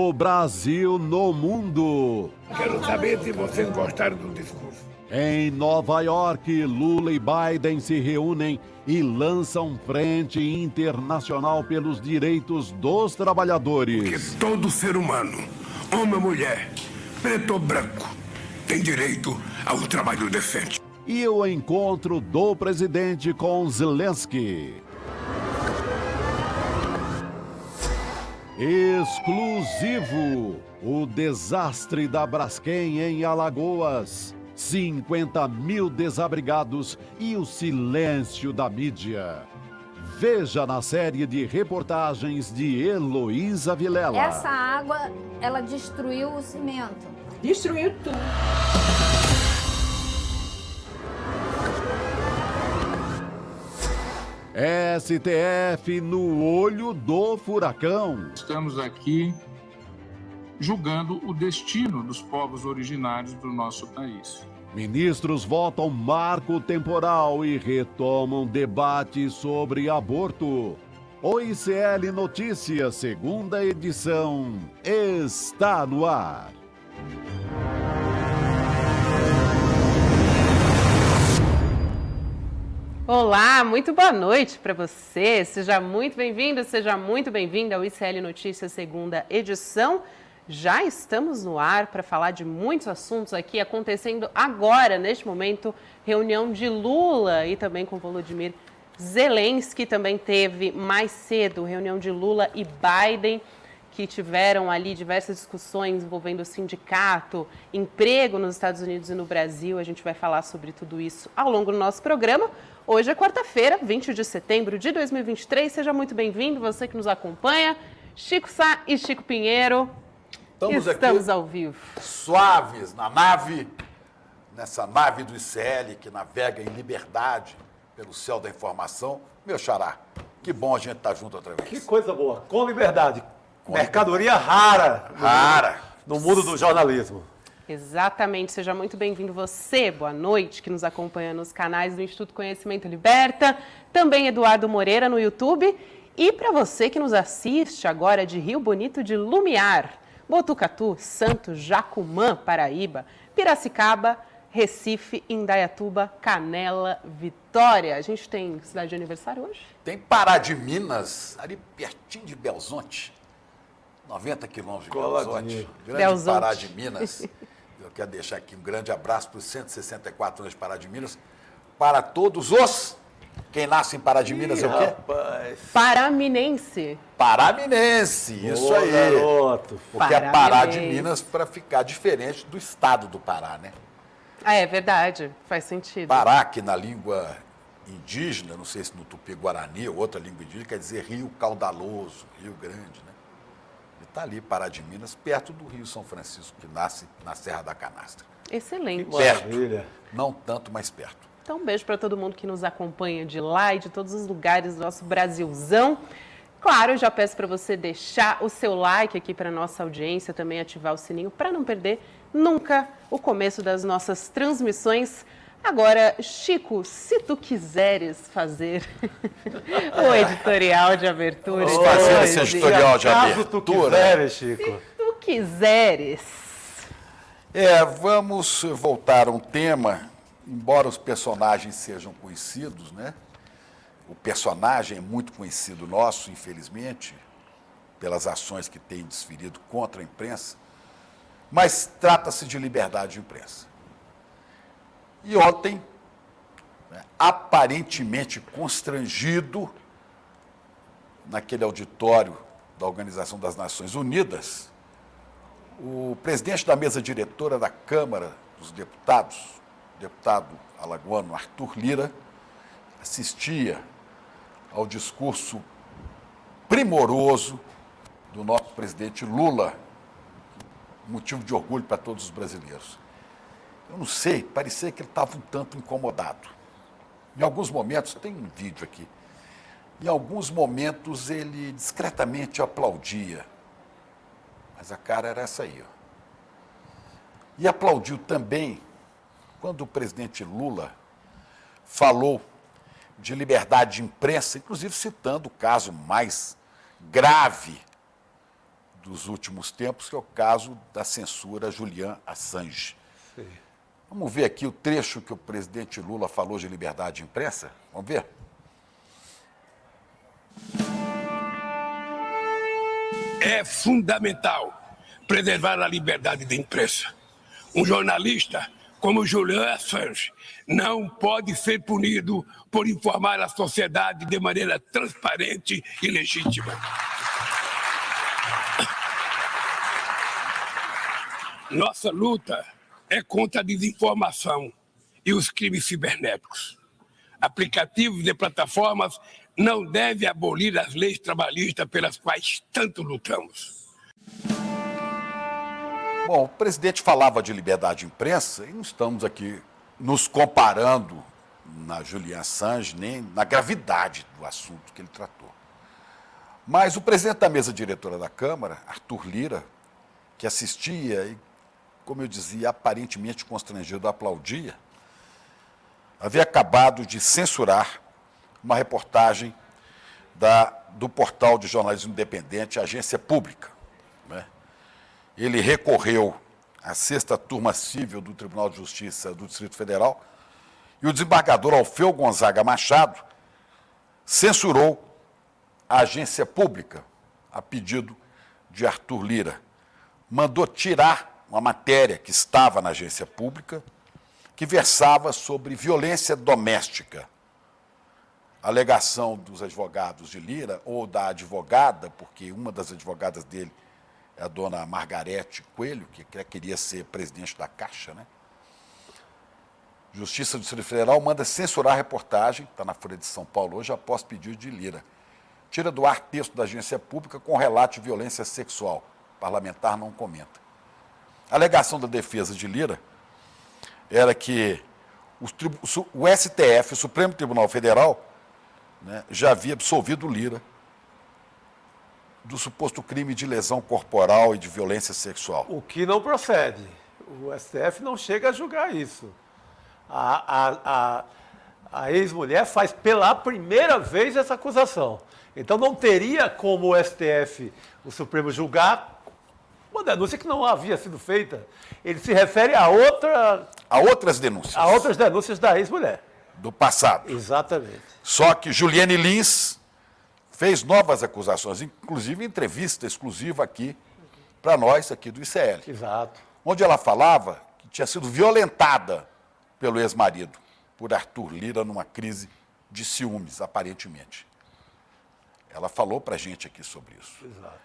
do Brasil no mundo. Quero saber se vocês gostaram do discurso. Em Nova York, Lula e Biden se reúnem e lançam frente internacional pelos direitos dos trabalhadores. Porque todo ser humano, homem ou mulher, preto ou branco, tem direito ao trabalho decente. E o encontro do presidente com Zelensky. Exclusivo: o desastre da Braskem em Alagoas. 50 mil desabrigados e o silêncio da mídia. Veja na série de reportagens de Heloísa Vilela. Essa água, ela destruiu o cimento. Destruiu tudo. STF no olho do furacão. Estamos aqui julgando o destino dos povos originários do nosso país. Ministros votam marco temporal e retomam debate sobre aborto. O ICL Notícias, segunda edição, está no ar. Olá, muito boa noite para você. Seja muito bem-vindo, seja muito bem-vinda ao ICL Notícias, segunda edição. Já estamos no ar para falar de muitos assuntos aqui acontecendo agora, neste momento, reunião de Lula e também com Volodymyr Zelensky. Também teve mais cedo reunião de Lula e Biden, que tiveram ali diversas discussões envolvendo o sindicato, emprego nos Estados Unidos e no Brasil. A gente vai falar sobre tudo isso ao longo do nosso programa. Hoje é quarta-feira, 20 de setembro de 2023. Seja muito bem-vindo, você que nos acompanha. Chico Sá e Chico Pinheiro. Estamos ao vivo. Suaves na nave, nessa nave do ICL que navega em liberdade pelo céu da informação. Meu xará, que bom a gente estar junto outra vez. Que coisa boa, com liberdade. Mercadoria rara. Rara. No mundo do jornalismo. Exatamente, seja muito bem-vindo você, boa noite, que nos acompanha nos canais do Instituto Conhecimento Liberta, também Eduardo Moreira no YouTube, e para você que nos assiste agora de Rio Bonito de Lumiar, Botucatu, Santos, Jacumã, Paraíba, Piracicaba, Recife, Indaiatuba, Canela, Vitória. A gente tem cidade de aniversário hoje? Tem Pará de Minas, ali pertinho de Belzonte, 90 quilômetros de Belzonte. Grande Belzonte. Pará de Minas. Eu quero deixar aqui um grande abraço para os 164 anos de Pará de Minas. Para todos os... Quem nasce em Pará de Minas é o quê? Rapaz. Paraminense. Paraminense, isso aí. Garoto. Porque é Pará de Paraminense. Minas para ficar diferente do estado do Pará, né? Ah, é verdade, faz sentido. Pará, que na língua indígena, não sei se no Tupi-Guarani ou outra língua indígena, quer dizer rio caudaloso, rio grande, né? E está ali, Pará de Minas, perto do Rio São Francisco, que nasce na Serra da Canastra. Excelente. Maravilha. Não tanto, mas perto. Então, um beijo para todo mundo que nos acompanha de lá e de todos os lugares do nosso Brasilzão. Claro, eu já peço para você deixar o seu like aqui para a nossa audiência, também ativar o sininho para não perder nunca o começo das nossas transmissões. Agora, Chico, se tu quiseres fazer o editorial de abertura. Vamos fazer esse hoje, editorial de Caso tu abertura. quiseres, Chico. Se tu quiseres. Vamos voltar a um tema, embora os personagens sejam conhecidos, né? O personagem é muito conhecido nosso, infelizmente, pelas ações que tem desferido contra a imprensa, mas trata-se de liberdade de imprensa. E ontem, né, aparentemente constrangido, naquele auditório da Organização das Nações Unidas, o presidente da mesa diretora da Câmara dos Deputados, o deputado alagoano Arthur Lira, assistia ao discurso primoroso do nosso presidente Lula, motivo de orgulho para todos os brasileiros. Eu não sei, parecia que ele estava um tanto incomodado. Em alguns momentos, tem um vídeo aqui, em alguns momentos ele discretamente aplaudia, mas a cara era essa aí, ó. E aplaudiu também quando o presidente Lula falou de liberdade de imprensa, inclusive citando o caso mais grave dos últimos tempos, que é o caso da censura a Julian Assange. Sim. Vamos ver aqui o trecho que o presidente Lula falou de liberdade de imprensa? Vamos ver? É fundamental preservar a liberdade de imprensa. Um jornalista como Julian Assange não pode ser punido por informar a sociedade de maneira transparente e legítima. Nossa luta é contra a desinformação e os crimes cibernéticos. Aplicativos de plataformas não devem abolir as leis trabalhistas pelas quais tanto lutamos. Bom, o presidente falava de liberdade de imprensa e não estamos aqui nos comparando na Julian Assange nem na gravidade do assunto que ele tratou. Mas o presidente da mesa diretora da Câmara, Arthur Lira, que assistia e, como eu dizia, aparentemente constrangido, aplaudia, havia acabado de censurar uma reportagem do portal de jornalismo independente, Agência Pública, né? Ele recorreu à 6ª Turma Civil do Tribunal de Justiça do Distrito Federal e o desembargador Alfeu Gonzaga Machado censurou a Agência Pública, a pedido de Arthur Lira. Mandou tirar uma matéria que estava na Agência Pública, que versava sobre violência doméstica. A alegação dos advogados de Lira, ou da advogada, porque uma das advogadas dele é a dona Margarete Coelho, que queria ser presidente da Caixa, né? Justiça do Distrito Federal manda censurar a reportagem, está na Folha de São Paulo hoje, após pedido de Lira. Tira do ar texto da Agência Pública com relato de violência sexual. O parlamentar não comenta. A alegação da defesa de Lira era que o STF, o Supremo Tribunal Federal, né, já havia absolvido Lira do suposto crime de lesão corporal e de violência sexual. O que não procede. O STF não chega a julgar isso. A ex-mulher faz pela primeira vez essa acusação. Então não teria como o STF, o Supremo, julgar uma denúncia que não havia sido feita. Ele se refere a outras denúncias. A outras denúncias da ex-mulher. Do passado. Exatamente. Só que Juliane Lins fez novas acusações, inclusive entrevista exclusiva aqui para nós, aqui do ICL. Exato. Onde ela falava que tinha sido violentada pelo ex-marido, por Arthur Lira, numa crise de ciúmes, aparentemente. Ela falou para a gente aqui sobre isso. Exato.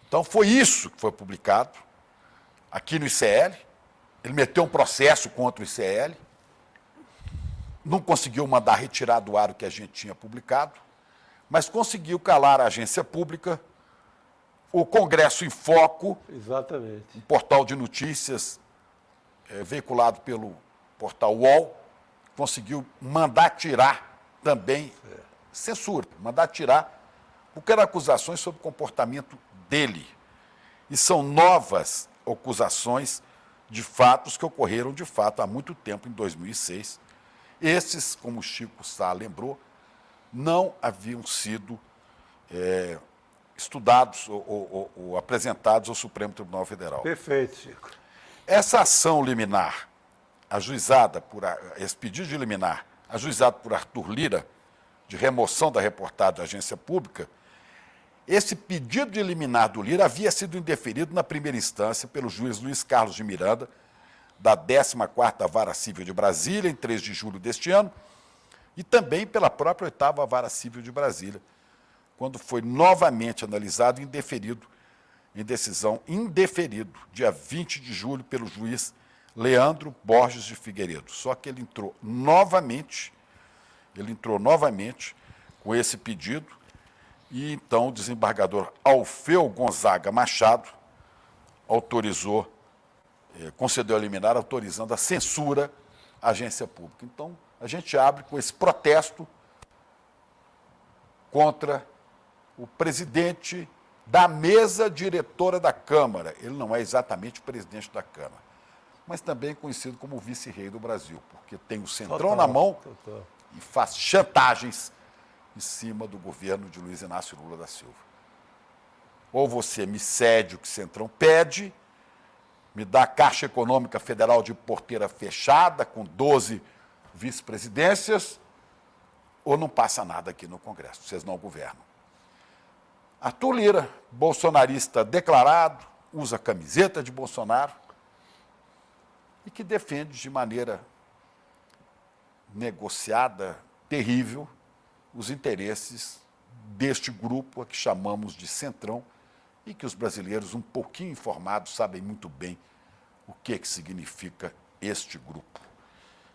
Então foi isso que foi publicado aqui no ICL. Ele meteu um processo contra o ICL, não conseguiu mandar retirar do ar o que a gente tinha publicado, mas conseguiu calar a Agência Pública, o Congresso em Foco, exatamente, um portal de notícias veiculado pelo portal UOL, conseguiu mandar tirar também, censura, mandar tirar, porque eram acusações sobre o comportamento dele. E são novas acusações de fatos que ocorreram, de fato, há muito tempo, em 2006. Esses, como o Chico Sá lembrou, não haviam sido estudados ou apresentados ao Supremo Tribunal Federal. Perfeito, Chico. Essa ação liminar, ajuizada esse pedido de liminar, ajuizado por Arthur Lira, de remoção da reportagem da Agência Pública, esse pedido de liminar do Lira havia sido indeferido na primeira instância pelo juiz Luiz Carlos de Miranda, da 14ª Vara Civil de Brasília, em 3 de julho deste ano, e também pela própria 8ª Vara Civil de Brasília, quando foi novamente analisado e indeferido, em decisão indeferido, dia 20 de julho, pelo juiz Leandro Borges de Figueiredo. Só que ele entrou novamente com esse pedido, e então o desembargador Alfeu Gonzaga Machado concedeu a liminar, autorizando a censura à Agência Pública. Então, a gente abre com esse protesto contra o presidente da mesa diretora da Câmara. Ele não é exatamente o presidente da Câmara, mas também conhecido como vice-rei do Brasil, porque tem o centrão na mão e faz chantagens em cima do governo de Luiz Inácio Lula da Silva. ou você me cede o que Centrão pede, me dá a Caixa Econômica Federal de porteira fechada, com 12 vice-presidências, ou não passa nada aqui no Congresso, vocês não governam. Arthur Lira, bolsonarista declarado, usa camiseta de Bolsonaro e que defende de maneira negociada, terrível, os interesses deste grupo a que chamamos de Centrão e que os brasileiros um pouquinho informados sabem muito bem o que significa este grupo.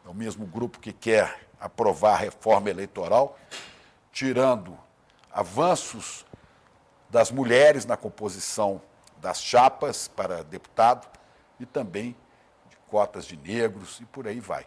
É o mesmo grupo que quer aprovar a reforma eleitoral, tirando avanços das mulheres na composição das chapas para deputado e também de cotas de negros e por aí vai.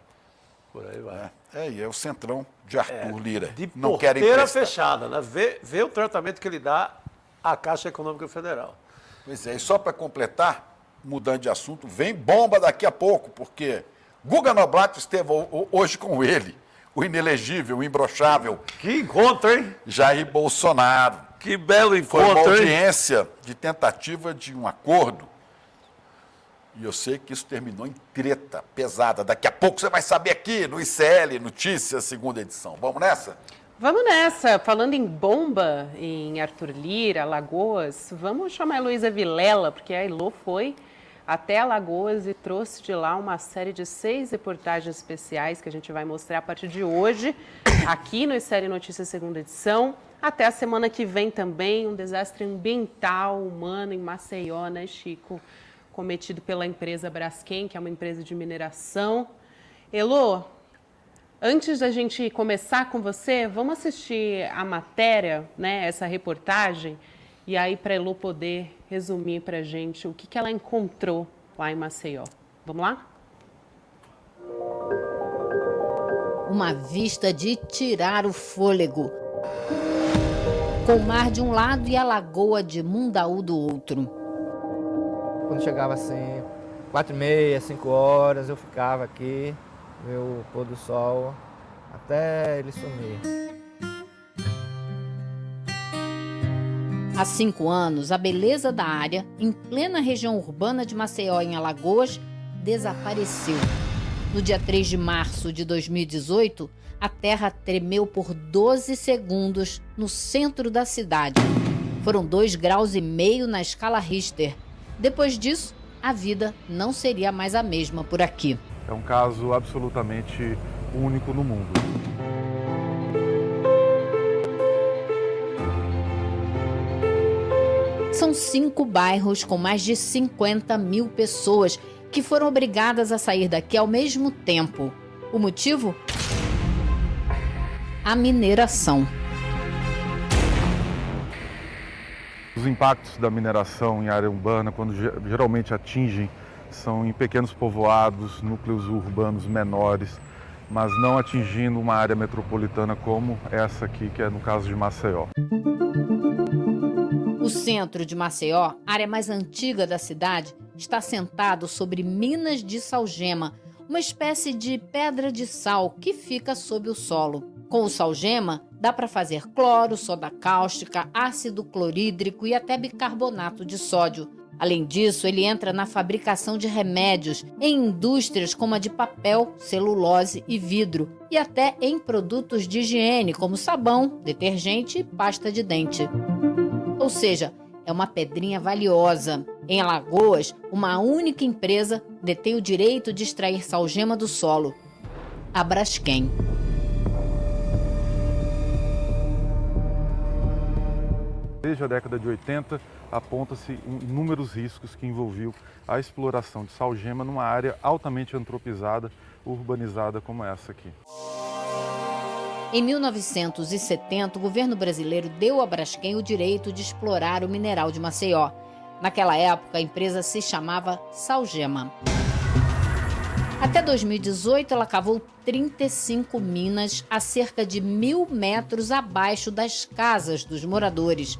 Por aí vai. E é o Centrão de Arthur Lira. De Não querem porteira emprestar. fechada, né? Vê o tratamento que ele dá à Caixa Econômica Federal. Pois é, e só para completar, mudando de assunto, vem bomba daqui a pouco, porque Guga Noblat esteve hoje com ele, o inelegível, o imbrochável Que encontro, hein? Jair Bolsonaro. Que belo Foi uma encontro, hein? audiência de tentativa de um acordo. E eu sei que isso terminou em treta pesada. Daqui a pouco você vai saber aqui no ICL Notícias, segunda edição. Vamos nessa? Vamos nessa. Falando em bomba, em Arthur Lira, Alagoas, vamos chamar a Heloísa Vilela, porque a Elo foi até Alagoas e trouxe de lá uma série de 6 reportagens especiais que a gente vai mostrar a partir de hoje, aqui no ICL Notícias, segunda edição. Até a semana que vem também, um desastre ambiental, humano em Maceió, né, Chico? Cometido pela empresa Braskem, que é uma empresa de mineração. Elô, antes da gente começar com você, vamos assistir a matéria, né, essa reportagem, e aí para a Elô poder resumir para a gente o que ela encontrou lá em Maceió. Vamos lá? Uma vista de tirar o fôlego, com o mar de um lado e a lagoa de Mundaú do outro. Quando chegava assim, 4h30, 5 horas, eu ficava aqui, ver o pôr do sol, até ele sumir. Há 5 anos, a beleza da área, em plena região urbana de Maceió, em Alagoas, desapareceu. No dia 3 de março de 2018, a terra tremeu por 12 segundos no centro da cidade. Foram 2,5 graus na escala Richter. Depois disso, a vida não seria mais a mesma por aqui. É um caso absolutamente único no mundo. São 5 bairros com mais de 50 mil pessoas que foram obrigadas a sair daqui ao mesmo tempo. O motivo? A mineração. Os impactos da mineração em área urbana, quando geralmente atingem, são em pequenos povoados, núcleos urbanos menores, mas não atingindo uma área metropolitana como essa aqui, que é no caso de Maceió. O centro de Maceió, área mais antiga da cidade, está assentado sobre minas de salgema, uma espécie de pedra de sal que fica sob o solo. Com o salgema, dá para fazer cloro, soda cáustica, ácido clorídrico e até bicarbonato de sódio. Além disso, ele entra na fabricação de remédios, em indústrias como a de papel, celulose e vidro, e até em produtos de higiene, como sabão, detergente e pasta de dente. Ou seja, é uma pedrinha valiosa. Em Alagoas, uma única empresa detém o direito de extrair salgema do solo: a Braskem. Desde a década de 80, aponta-se inúmeros riscos que envolviam a exploração de salgema numa área altamente antropizada, urbanizada como essa aqui. Em 1970, o governo brasileiro deu à Braskem o direito de explorar o mineral de Maceió. Naquela época, a empresa se chamava Salgema. Até 2018, ela cavou 35 minas a cerca de 1.000 metros abaixo das casas dos moradores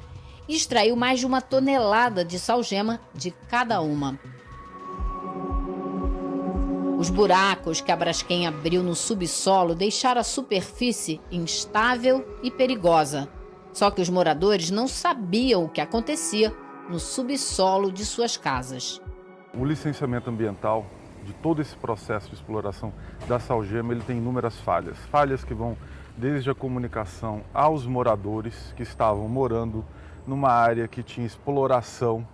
e extraiu mais de 1 tonelada de salgema de cada uma. Os buracos que a Braskem abriu no subsolo deixaram a superfície instável e perigosa. Só que os moradores não sabiam o que acontecia no subsolo de suas casas. O licenciamento ambiental de todo esse processo de exploração da salgema, ele tem inúmeras falhas. Falhas que vão desde a comunicação aos moradores que estavam morando numa área que tinha exploração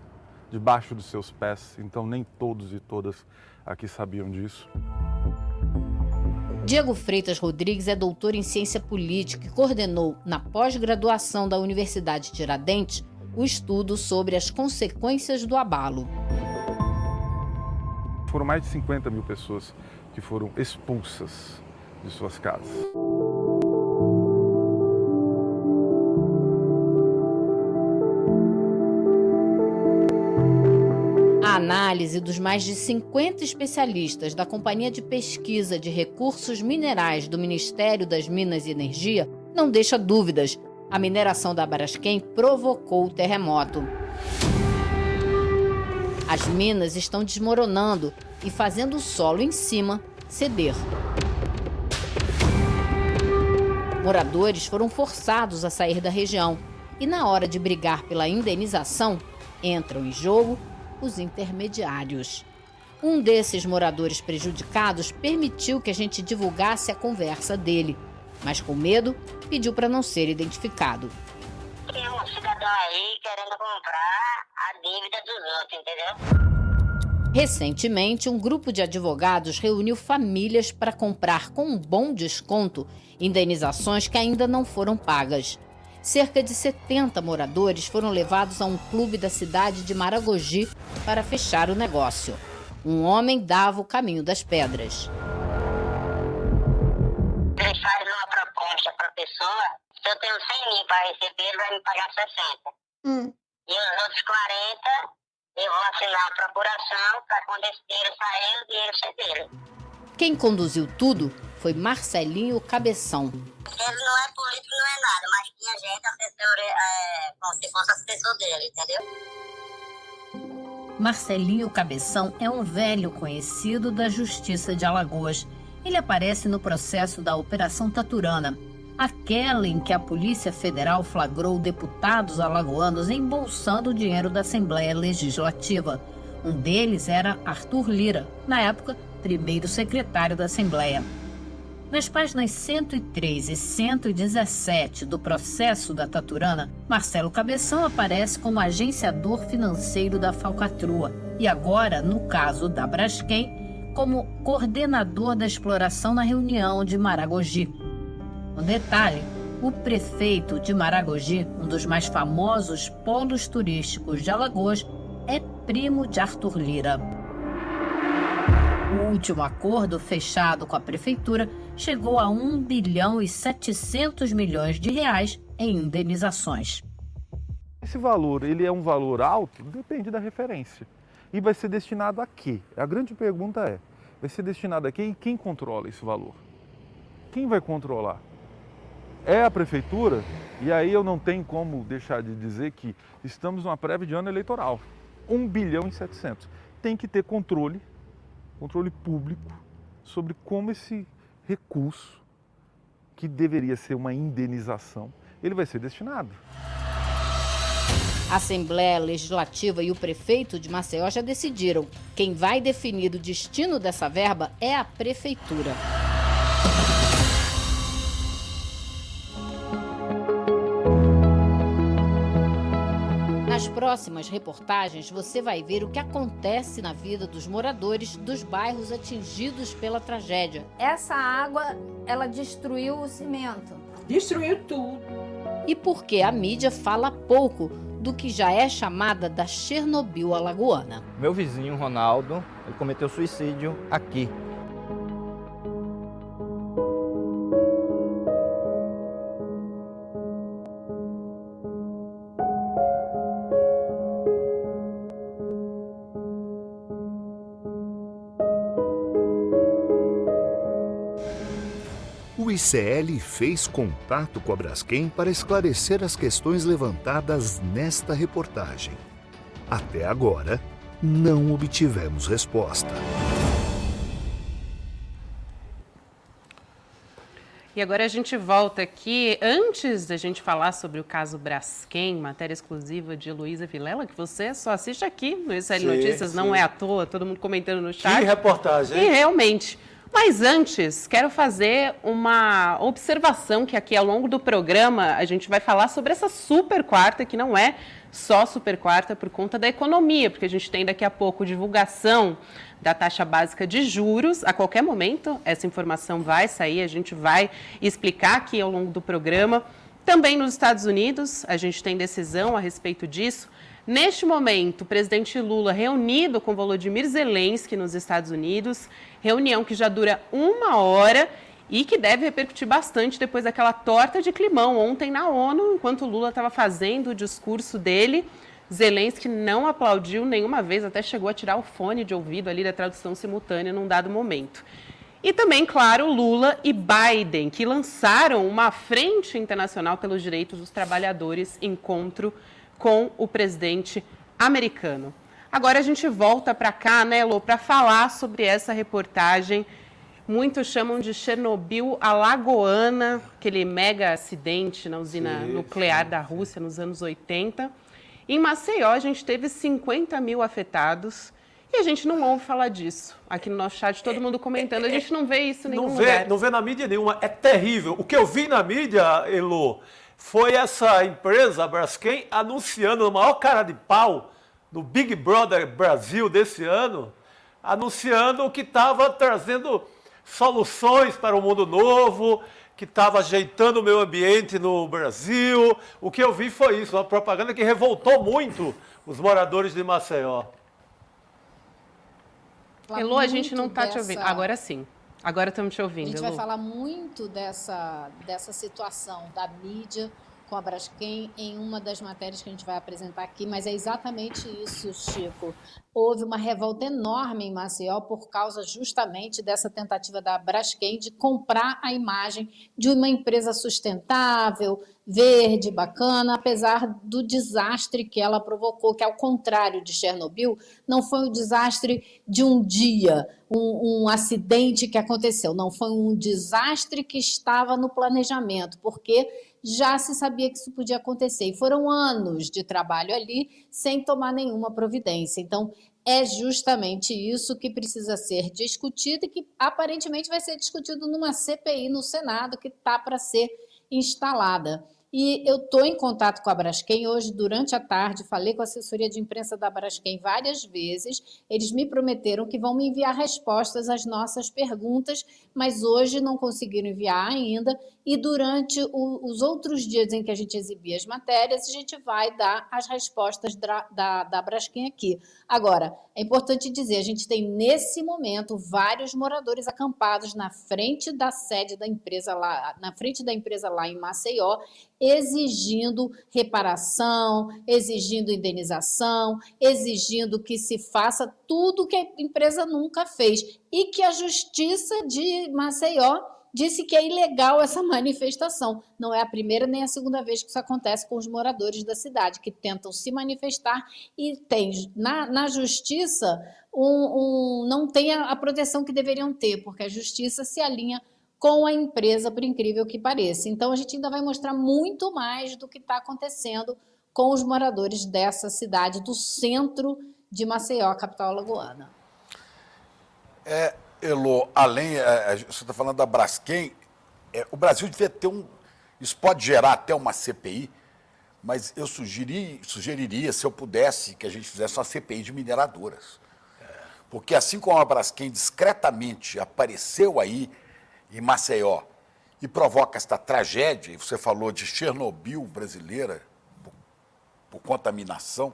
debaixo dos seus pés, então nem todos e todas aqui sabiam disso. Diego Freitas Rodrigues é doutor em ciência política e coordenou, na pós-graduação da Universidade Tiradentes, o estudo sobre as consequências do abalo. Foram mais de 50 mil pessoas que foram expulsas de suas casas. A análise dos mais de 50 especialistas da Companhia de Pesquisa de Recursos Minerais do Ministério das Minas e Energia não deixa dúvidas. A mineração da Braskem provocou o terremoto. As minas estão desmoronando e fazendo o solo em cima ceder. Moradores foram forçados a sair da região e, na hora de brigar pela indenização, entram em jogo os intermediários. Um desses moradores prejudicados permitiu que a gente divulgasse a conversa dele, mas com medo pediu para não ser identificado. Tem um cidadão aí querendo comprar a dívida dos outros, entendeu? Recentemente, um grupo de advogados reuniu famílias para comprar com um bom desconto indenizações que ainda não foram pagas. Cerca de 70 moradores foram levados a um clube da cidade de Maragogi para fechar o negócio. Um homem dava o caminho das pedras. Eles fazem uma proposta para a pessoa, se eu tenho 100 mil para receber, ele vai me pagar 60. E os outros 40, eu vou assinar a procuração para quando esse dinheiro sair, o dinheiro ser dele. Quem conduziu tudo foi Marcelinho Cabeção. Ele não é político, não é nada, mas tinha gente, assessor, como se fosse assessor dele, entendeu? Marcelinho Cabeção é um velho conhecido da Justiça de Alagoas. Ele aparece no processo da Operação Taturana, aquela em que a Polícia Federal flagrou deputados alagoanos embolsando o dinheiro da Assembleia Legislativa. Um deles era Arthur Lira, na época, primeiro secretário da Assembleia. Nas páginas 103 e 117 do processo da Taturana, Marcelo Cabeção aparece como agenciador financeiro da falcatrua e agora, no caso da Braskem, como coordenador da exploração na reunião de Maragogi. Um detalhe, o prefeito de Maragogi, um dos mais famosos polos turísticos de Alagoas, é primo de Arthur Lira. O último acordo fechado com a prefeitura chegou a 1 bilhão e 700 milhões de reais em indenizações. Esse valor, ele é um valor alto? Depende da referência. E vai ser destinado a quê? A grande pergunta é, vai ser destinado a quê e quem controla esse valor? Quem vai controlar? É a prefeitura? E aí eu não tenho como deixar de dizer que estamos numa prévia de ano eleitoral. 1 bilhão e 700. Tem que ter controle público sobre como esse recurso, que deveria ser uma indenização, ele vai ser destinado. A Assembleia Legislativa e o prefeito de Maceió já decidiram. Quem vai definir o destino dessa verba é a prefeitura. Nas próximas reportagens, você vai ver o que acontece na vida dos moradores dos bairros atingidos pela tragédia. Essa água, ela destruiu o cimento. Destruiu tudo. E por que a mídia fala pouco do que já é chamada da Chernobyl alagoana. Meu vizinho, Ronaldo, ele cometeu suicídio aqui. O ICL fez contato com a Braskem para esclarecer as questões levantadas nesta reportagem. Até agora, não obtivemos resposta. E agora a gente volta aqui, antes da gente falar sobre o caso Braskem, matéria exclusiva de Heloísa Vilela, que você só assiste aqui no ICL Notícias, não é à toa, todo mundo comentando no chat. Que reportagem, hein? E realmente. Mas antes, quero fazer uma observação que aqui ao longo do programa a gente vai falar sobre essa super quarta, que não é só super quarta por conta da economia, porque a gente tem daqui a pouco divulgação da taxa básica de juros. A qualquer momento essa informação vai sair, a gente vai explicar aqui ao longo do programa. Também nos Estados Unidos, a gente tem decisão a respeito disso. Neste momento, o presidente Lula reunido com Volodymyr Zelensky nos Estados Unidos, reunião que já dura 1 hora e que deve repercutir bastante depois daquela torta de climão ontem na ONU, enquanto o Lula estava fazendo o discurso dele. Zelensky não aplaudiu nenhuma vez, até chegou a tirar o fone de ouvido ali da tradução simultânea num dado momento. E também, claro, Lula e Biden, que lançaram uma frente internacional pelos direitos dos trabalhadores, encontro com o presidente americano. Agora a gente volta para cá, né, Lô, para falar sobre essa reportagem. Muitos chamam de Chernobyl alagoana, aquele mega acidente na usina nuclear da Rússia nos anos 80. Em Maceió, a gente teve 50 mil afetados e a gente não ouve falar disso. Aqui no nosso chat, todo mundo comentando, a gente não vê isso em nenhum lugar. Não vê na mídia nenhuma, é terrível. O que eu vi na mídia, Elo, foi essa empresa, a Braskem, anunciando no maior cara de pau, no Big Brother Brasil desse ano, anunciando que estava trazendo soluções para o mundo novo, que estava ajeitando o meio ambiente no Brasil. O que eu vi foi isso, uma propaganda que revoltou muito os moradores de Maceió. Elô, a gente não está te ouvindo. Agora sim. Agora estamos te ouvindo. A gente vai falar muito dessa situação da mídia com a Braskem em uma das matérias que a gente vai apresentar aqui, mas é exatamente isso, Chico. Houve uma revolta enorme em Maceió por causa justamente dessa tentativa da Braskem de comprar a imagem de uma empresa sustentável, verde, bacana, apesar do desastre que ela provocou, que ao contrário de Chernobyl, não foi um desastre de um dia, um acidente que aconteceu, não foi um desastre que estava no planejamento, porque já se sabia que isso podia acontecer. E foram anos de trabalho ali sem tomar nenhuma providência. Então, é justamente isso que precisa ser discutido e que aparentemente vai ser discutido numa CPI no Senado que está para ser instalada. E eu estou em contato com a Braskem hoje, durante a tarde, falei com a assessoria de imprensa da Braskem várias vezes, eles me prometeram que vão me enviar respostas às nossas perguntas, mas hoje não conseguiram enviar ainda, e durante os outros dias em que a gente exibir as matérias, a gente vai dar as respostas da Braskem aqui. Agora, é importante dizer, a gente tem nesse momento vários moradores acampados na frente da sede da empresa lá, na frente da empresa lá em Maceió, exigindo reparação, exigindo indenização, exigindo que se faça tudo que a empresa nunca fez e que a Justiça de Maceió disse que é ilegal essa manifestação. Não é a primeira nem a segunda vez que isso acontece com os moradores da cidade, que tentam se manifestar e tem na Justiça não tem a proteção que deveriam ter, porque a Justiça se alinha com a empresa, por incrível que pareça. Então, a gente ainda vai mostrar muito mais do que está acontecendo com os moradores dessa cidade, do centro de Maceió, capital alagoana. Elô, você está falando da Braskem, o Brasil devia ter isso pode gerar até uma CPI, mas eu sugeriria, se eu pudesse, que a gente fizesse uma CPI de mineradoras. Porque assim como a Braskem discretamente apareceu aí em Maceió e provoca esta tragédia, e você falou de Chernobyl brasileira, por contaminação,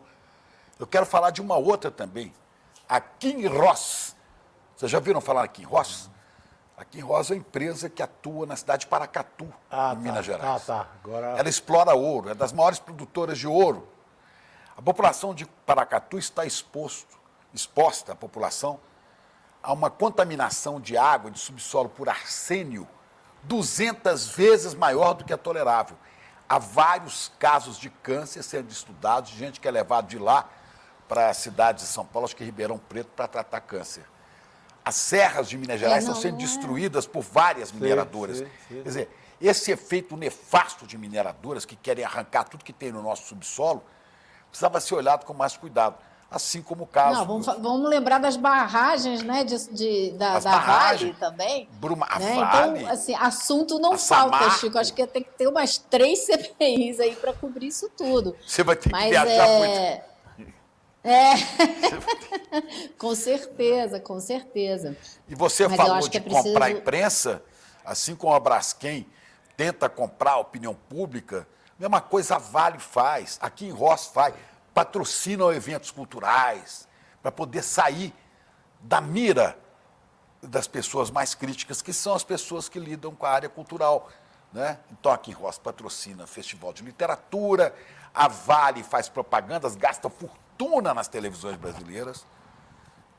eu quero falar de uma outra também, a Kinross. Vocês já viram falar aqui em Ross? A Kinross é uma empresa que atua na cidade de Paracatu, em Minas Gerais. Agora... Ela explora ouro, é das maiores produtoras de ouro. A população de Paracatu está exposta, a população, a uma contaminação de água, de subsolo por arsênio, 200 vezes maior do que a tolerável. Há vários casos de câncer sendo estudados, gente que é levado de lá para a cidade de São Paulo, acho que Ribeirão Preto, para tratar câncer. As serras de Minas Gerais estão sendo destruídas por várias mineradoras. Sim. Quer dizer, esse efeito nefasto de mineradoras que querem arrancar tudo que tem no nosso subsolo precisava ser olhado com mais cuidado. Assim como o caso... Não, vamos lembrar das barragens, né, da Vale também. Vale, então, assim, assunto não falta, Chico. Acho que tem que ter umas 3 CPIs aí para cobrir isso tudo. Você vai ter que viajar muito. Com certeza. E você falou de comprar a imprensa, assim como a Braskem tenta comprar a opinião pública, mesma coisa a Vale faz, aqui em Ross faz, patrocinam eventos culturais, para poder sair da mira das pessoas mais críticas, que são as pessoas que lidam com a área cultural. Né? Então, aqui em Ross patrocina Festival de Literatura, a Vale faz propagandas, gasta fortuna nas televisões brasileiras,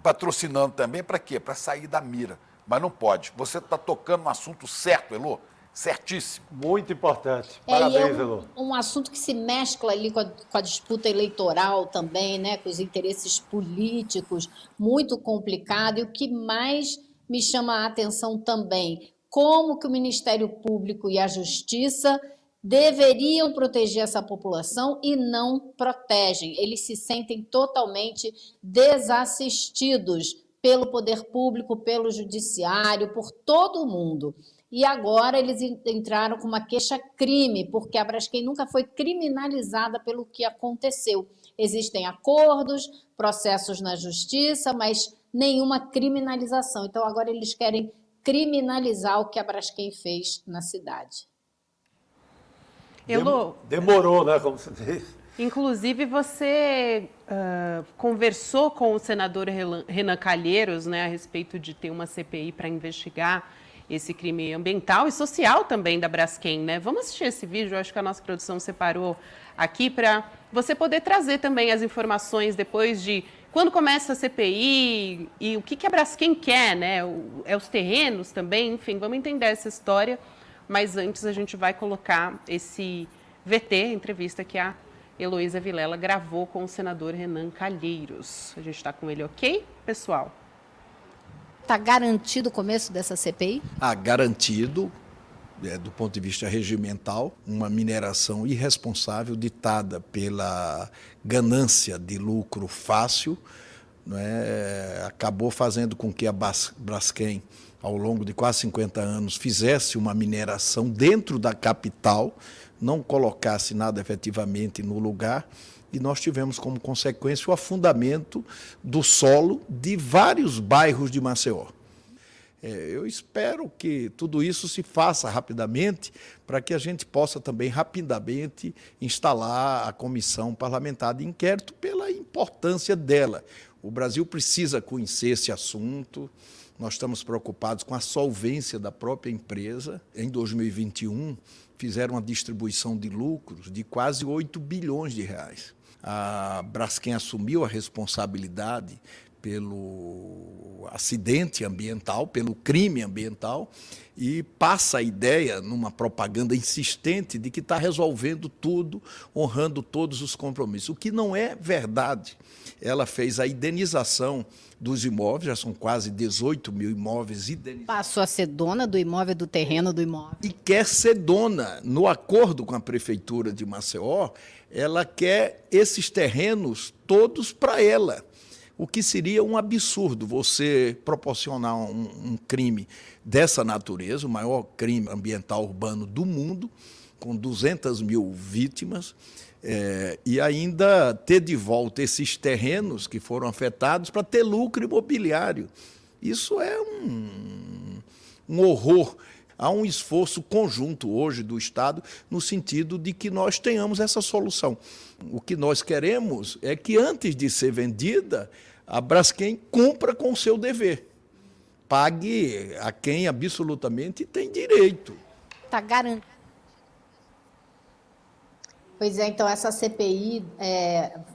patrocinando também para quê? Para sair da mira. Mas não pode. Você está tocando no assunto certo, Elô? Certíssimo. Muito importante. Parabéns, Elô. Um assunto que se mescla ali com a disputa eleitoral também, né? Com os interesses políticos, muito complicado. E o que mais me chama a atenção também, como que o Ministério Público e a Justiça deveriam proteger essa população e não protegem. Eles se sentem totalmente desassistidos pelo poder público, pelo judiciário, por todo mundo. E agora eles entraram com uma queixa-crime, porque a Braskem nunca foi criminalizada pelo que aconteceu. Existem acordos, processos na justiça, mas nenhuma criminalização. Então agora eles querem criminalizar o que a Braskem fez na cidade. Elô, demorou, né, como você diz. Inclusive, você conversou com o senador Renan Calheiros, né, a respeito de ter uma CPI para investigar esse crime ambiental e social também da Braskem, né? Vamos assistir esse vídeo, eu acho que a nossa produção separou aqui para você poder trazer também as informações depois de quando começa a CPI e o que a Braskem quer, né? Os terrenos também, enfim, vamos entender essa história. Mas antes a gente vai colocar esse VT, entrevista que a Heloísa Vilela gravou com o senador Renan Calheiros. A gente está com ele, ok, pessoal? Está garantido o começo dessa CPI? Garantido, do ponto de vista regimental, uma mineração irresponsável ditada pela ganância de lucro fácil, né? Acabou fazendo com que a Braskem, ao longo de quase 50 anos, fizesse uma mineração dentro da capital, não colocasse nada efetivamente no lugar, e nós tivemos como consequência o afundamento do solo de vários bairros de Maceió. Eu espero que tudo isso se faça rapidamente, para que a gente possa também rapidamente instalar a comissão parlamentar de inquérito pela importância dela. O Brasil precisa conhecer esse assunto. Nós estamos preocupados com a solvência da própria empresa. Em 2021, fizeram uma distribuição de lucros de quase 8 bilhões de reais. A Braskem assumiu a responsabilidade pelo acidente ambiental, pelo crime ambiental, e passa a ideia, numa propaganda insistente, de que está resolvendo tudo, honrando todos os compromissos, o que não é verdade. Ela fez a indenização dos imóveis, já são quase 18 mil imóveis indenizados. Passou a ser dona do imóvel, do terreno do imóvel. E quer ser dona. No acordo com a Prefeitura de Maceió, ela quer esses terrenos todos para ela. O que seria um absurdo você proporcionar um crime dessa natureza, o maior crime ambiental urbano do mundo, com 200 mil vítimas, e ainda ter de volta esses terrenos que foram afetados para ter lucro imobiliário. Isso é um horror. Há um esforço conjunto hoje do Estado no sentido de que nós tenhamos essa solução. O que nós queremos é que, antes de ser vendida, a Braskem cumpra com o seu dever. Pague a quem absolutamente tem direito. Está garantido. Pois é, então essa CPI,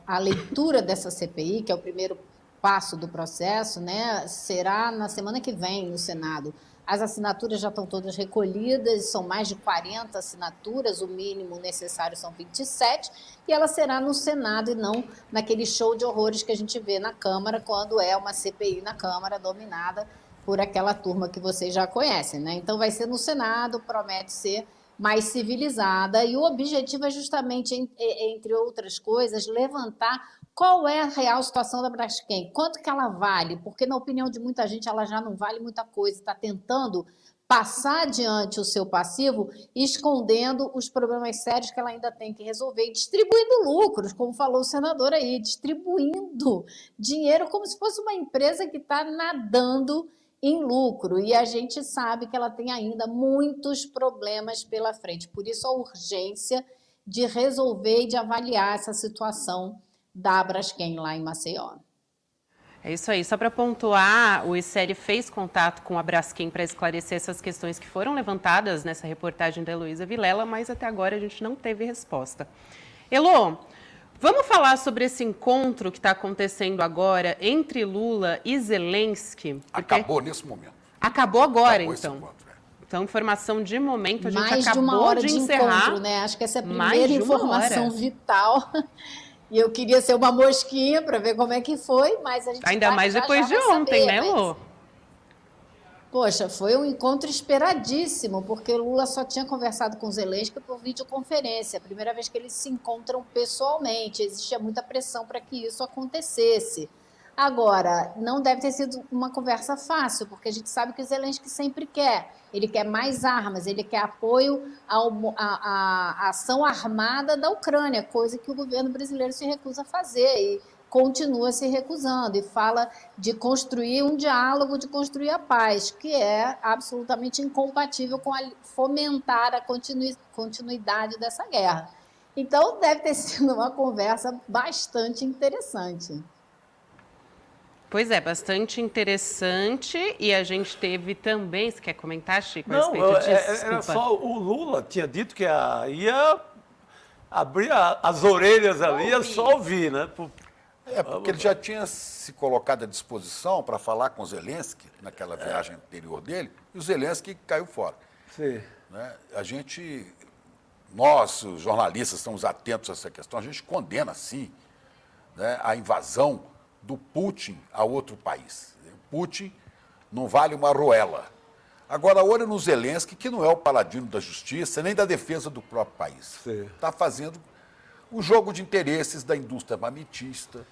a leitura dessa CPI, que é o primeiro passo do processo, né, será na semana que vem no Senado. As assinaturas já estão todas recolhidas, são mais de 40 assinaturas, o mínimo necessário são 27, e ela será no Senado e não naquele show de horrores que a gente vê na Câmara, quando é uma CPI na Câmara dominada por aquela turma que vocês já conhecem, né? Então vai ser no Senado, promete ser mais civilizada, e o objetivo é justamente, entre outras coisas, levantar qual é a real situação da Braskem, quanto que ela vale, porque na opinião de muita gente ela já não vale muita coisa, está tentando passar adiante o seu passivo, escondendo os problemas sérios que ela ainda tem que resolver e distribuindo lucros, como falou o senador aí, distribuindo dinheiro como se fosse uma empresa que está nadando em lucro, e a gente sabe que ela tem ainda muitos problemas pela frente, por isso a urgência de resolver e de avaliar essa situação da Braskem lá em Maceió. É isso aí. Só para pontuar, o ICL fez contato com a Braskem para esclarecer essas questões que foram levantadas nessa reportagem da Heloísa Vilela, mas até agora a gente não teve resposta. Elô, vamos falar sobre esse encontro que está acontecendo agora entre Lula e Zelensky? Acabou nesse momento. Acabou agora, Acabou então. esse encontro. Então, informação de momento, a gente mais acabou de uma hora de encerrar. Encontro, né? Acho que essa é a primeira informação vital. E eu queria ser uma mosquinha para ver como é que foi, mas a gente ainda mais depois de ontem, né, Lô? Poxa, foi um encontro esperadíssimo, porque Lula só tinha conversado com Zelensky por videoconferência, a primeira vez que eles se encontram pessoalmente, existia muita pressão para que isso acontecesse. Agora, não deve ter sido uma conversa fácil, porque a gente sabe que o Zelensky sempre quer. Ele quer mais armas, ele quer apoio à ação armada da Ucrânia, coisa que o governo brasileiro se recusa a fazer e continua se recusando. E fala de construir um diálogo, de construir a paz, que é absolutamente incompatível com fomentar a continuidade dessa guerra. Então, deve ter sido uma conversa bastante interessante. Pois é, bastante interessante, e a gente teve também, você quer comentar, Chico, a Não, respeito disso? era só o Lula tinha dito que ia abrir as orelhas ali, ia só ouvir, né? Porque ele já tinha se colocado à disposição para falar com o Zelensky naquela viagem anterior dele, e o Zelensky caiu fora. Sim. Né? Nós, os jornalistas, estamos atentos a essa questão, a gente condena, sim, né, a invasão do Putin a outro país. O Putin não vale uma roela. Agora, olha no Zelensky, que não é o paladino da justiça, nem da defesa do próprio país. Está fazendo o jogo de interesses da indústria armamentista.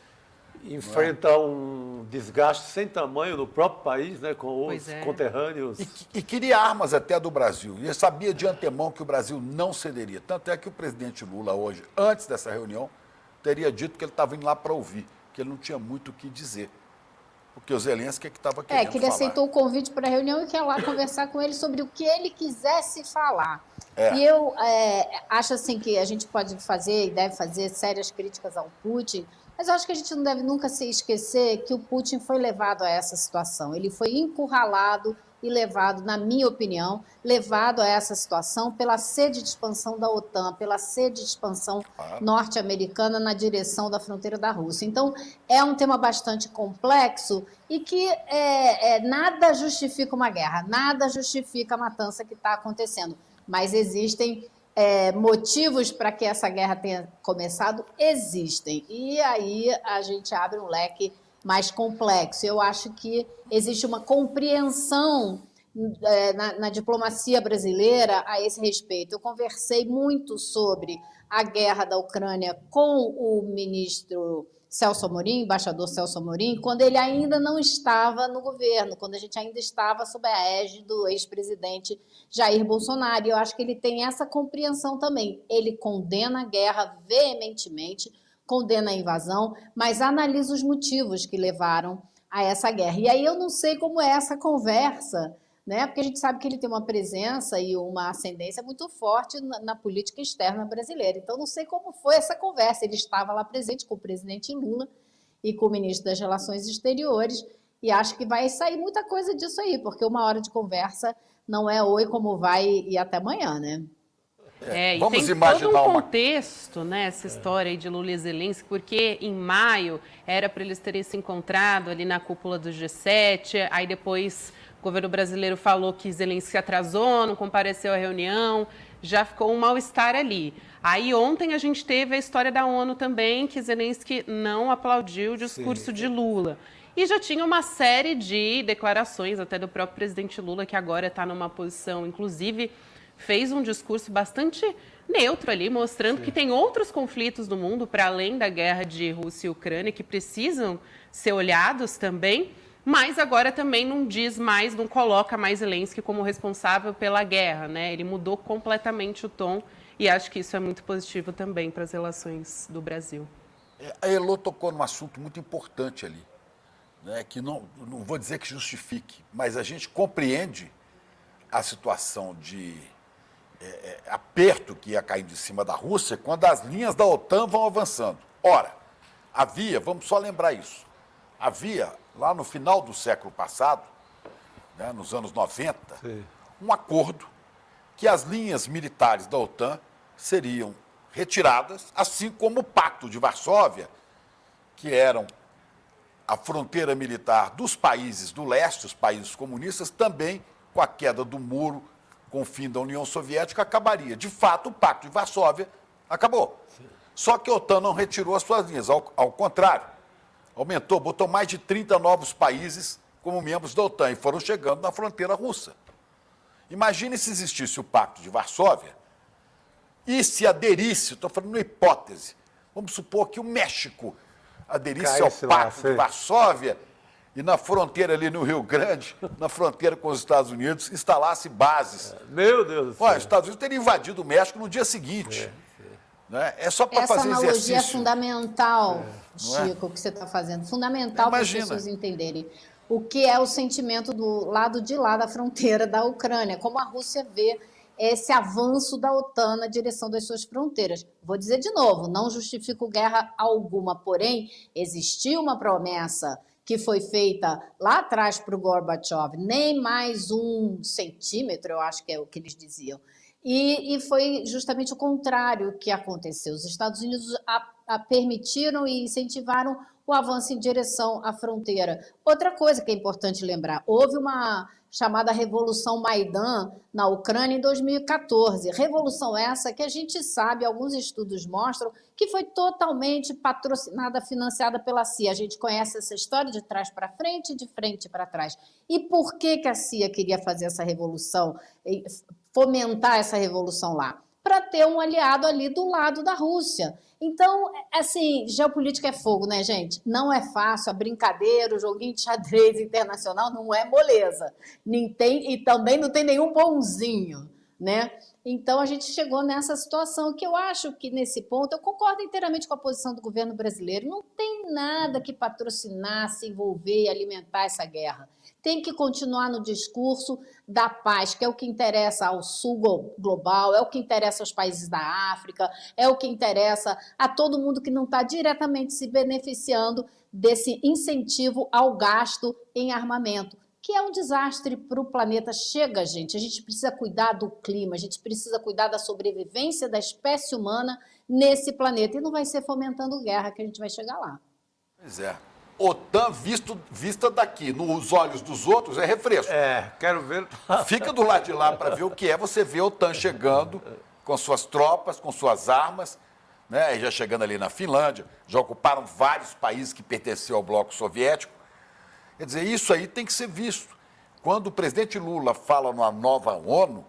Enfrenta um desgaste sem tamanho no próprio país, né, com os conterrâneos. E queria armas até do Brasil. E sabia de antemão que o Brasil não cederia. Tanto é que o presidente Lula hoje, antes dessa reunião, teria dito que ele estava indo lá para ouvir, que ele não tinha muito o que dizer. Porque o Zelensky é que estava querendo que ele aceitou o convite para a reunião e quer lá conversar com ele sobre o que ele quisesse falar. E eu acho assim que a gente pode fazer e deve fazer sérias críticas ao Putin, mas eu acho que a gente não deve nunca se esquecer que o Putin foi levado a essa situação. Ele foi encurralado e levado, na minha opinião, levado a essa situação pela sede de expansão da OTAN, pela sede de expansão norte-americana na direção da fronteira da Rússia. Então, é um tema bastante complexo e que nada justifica uma guerra, nada justifica a matança que está acontecendo. Mas existem motivos para que essa guerra tenha começado? Existem. E aí a gente abre um leque mais complexo. Eu acho que existe uma compreensão na diplomacia brasileira a esse respeito. Eu conversei muito sobre a guerra da Ucrânia com o ministro Celso Amorim, embaixador Celso Amorim, quando ele ainda não estava no governo, quando a gente ainda estava sob a égide do ex-presidente Jair Bolsonaro. E eu acho que ele tem essa compreensão também. Ele condena a guerra veementemente, condena a invasão, mas analisa os motivos que levaram a essa guerra. E aí eu não sei como é essa conversa, né? Porque a gente sabe que ele tem uma presença e uma ascendência muito forte na política externa brasileira. Então, não sei como foi essa conversa. Ele estava lá presente com o presidente Lula e com o ministro das Relações Exteriores, e acho que vai sair muita coisa disso aí, porque uma hora de conversa não é oi, como vai e até amanhã, né? E Vamos tem imaginar todo um contexto, né, essa história aí de Lula e Zelensky, porque em maio era para eles terem se encontrado ali na cúpula do G7, aí depois o governo brasileiro falou que Zelensky atrasou, não compareceu à reunião, já ficou um mal-estar ali. Aí ontem a gente teve a história da ONU também, que Zelensky não aplaudiu o discurso de Lula. E já tinha uma série de declarações, até do próprio presidente Lula, que agora está numa posição, inclusive, fez um discurso bastante neutro ali, mostrando que tem outros conflitos no mundo, para além da guerra de Rússia e Ucrânia, que precisam ser olhados também, mas agora também não diz mais, não coloca mais Zelensky como responsável pela guerra, né? Ele mudou completamente o tom e acho que isso é muito positivo também para as relações do Brasil. A Elô tocou num assunto muito importante ali, né? Que não vou dizer que justifique, mas a gente compreende a situação de aperto que ia caindo de cima da Rússia quando as linhas da OTAN vão avançando. Ora, havia, vamos só lembrar isso, havia lá no final do século passado, né, nos anos 90, um acordo que as linhas militares da OTAN seriam retiradas, assim como o Pacto de Varsóvia, que eram a fronteira militar dos países do leste, os países comunistas, também com a queda do muro, com o fim da União Soviética, acabaria. De fato, o Pacto de Varsóvia acabou. Só que a OTAN não retirou as suas linhas, ao contrário, aumentou, botou mais de 30 novos países como membros da OTAN e foram chegando na fronteira russa. Imagine se existisse o Pacto de Varsóvia e se aderisse, estou falando uma hipótese, vamos supor que o México aderisse ao Pacto de Varsóvia e na fronteira ali no Rio Grande, na fronteira com os Estados Unidos, instalasse bases. Meu Deus do céu. Os Estados Unidos teriam invadido o México no dia seguinte. Né? É só para fazer exercício. Essa analogia é fundamental, Chico, que você está fazendo. Fundamental para as pessoas entenderem o que é o sentimento do lado de lá da fronteira da Ucrânia, como a Rússia vê esse avanço da OTAN na direção das suas fronteiras. Vou dizer de novo, não justifico guerra alguma, porém, existiu uma promessa que foi feita lá atrás para o Gorbachev, nem mais 1 centímetro, eu acho que é o que eles diziam. E foi justamente o contrário que aconteceu. Os Estados Unidos permitiram e incentivaram o avanço em direção à fronteira. Outra coisa que é importante lembrar, houve uma chamada Revolução Maidan na Ucrânia em 2014. Revolução essa que a gente sabe, alguns estudos mostram, que foi totalmente patrocinada, financiada pela CIA. A gente conhece essa história de trás para frente e de frente para trás. E por que a CIA queria fazer essa revolução, fomentar essa revolução lá? Para ter um aliado ali do lado da Rússia. Então, assim, geopolítica é fogo, né, gente? Não é fácil, a brincadeira, o joguinho de xadrez internacional não é moleza. E também não tem nenhum bonzinho, né? Então, a gente chegou nessa situação que eu acho que, nesse ponto, eu concordo inteiramente com a posição do governo brasileiro. Não tem nada que patrocinar, se envolver e alimentar essa guerra. Tem que continuar no discurso da paz, que é o que interessa ao sul global, é o que interessa aos países da África, é o que interessa a todo mundo que não está diretamente se beneficiando desse incentivo ao gasto em armamento, que é um desastre para o planeta. Chega, gente, a gente precisa cuidar do clima, a gente precisa cuidar da sobrevivência da espécie humana nesse planeta, e não vai ser fomentando guerra que a gente vai chegar lá. Pois é. OTAN vista daqui, nos olhos dos outros, é refresco. Quero ver. Fica do lado de lá para ver o que é. Você vê a OTAN chegando com suas tropas, com suas armas, né? Já chegando ali na Finlândia, já ocuparam vários países que pertenciam ao bloco soviético. Quer dizer, isso aí tem que ser visto. Quando o presidente Lula fala numa nova ONU,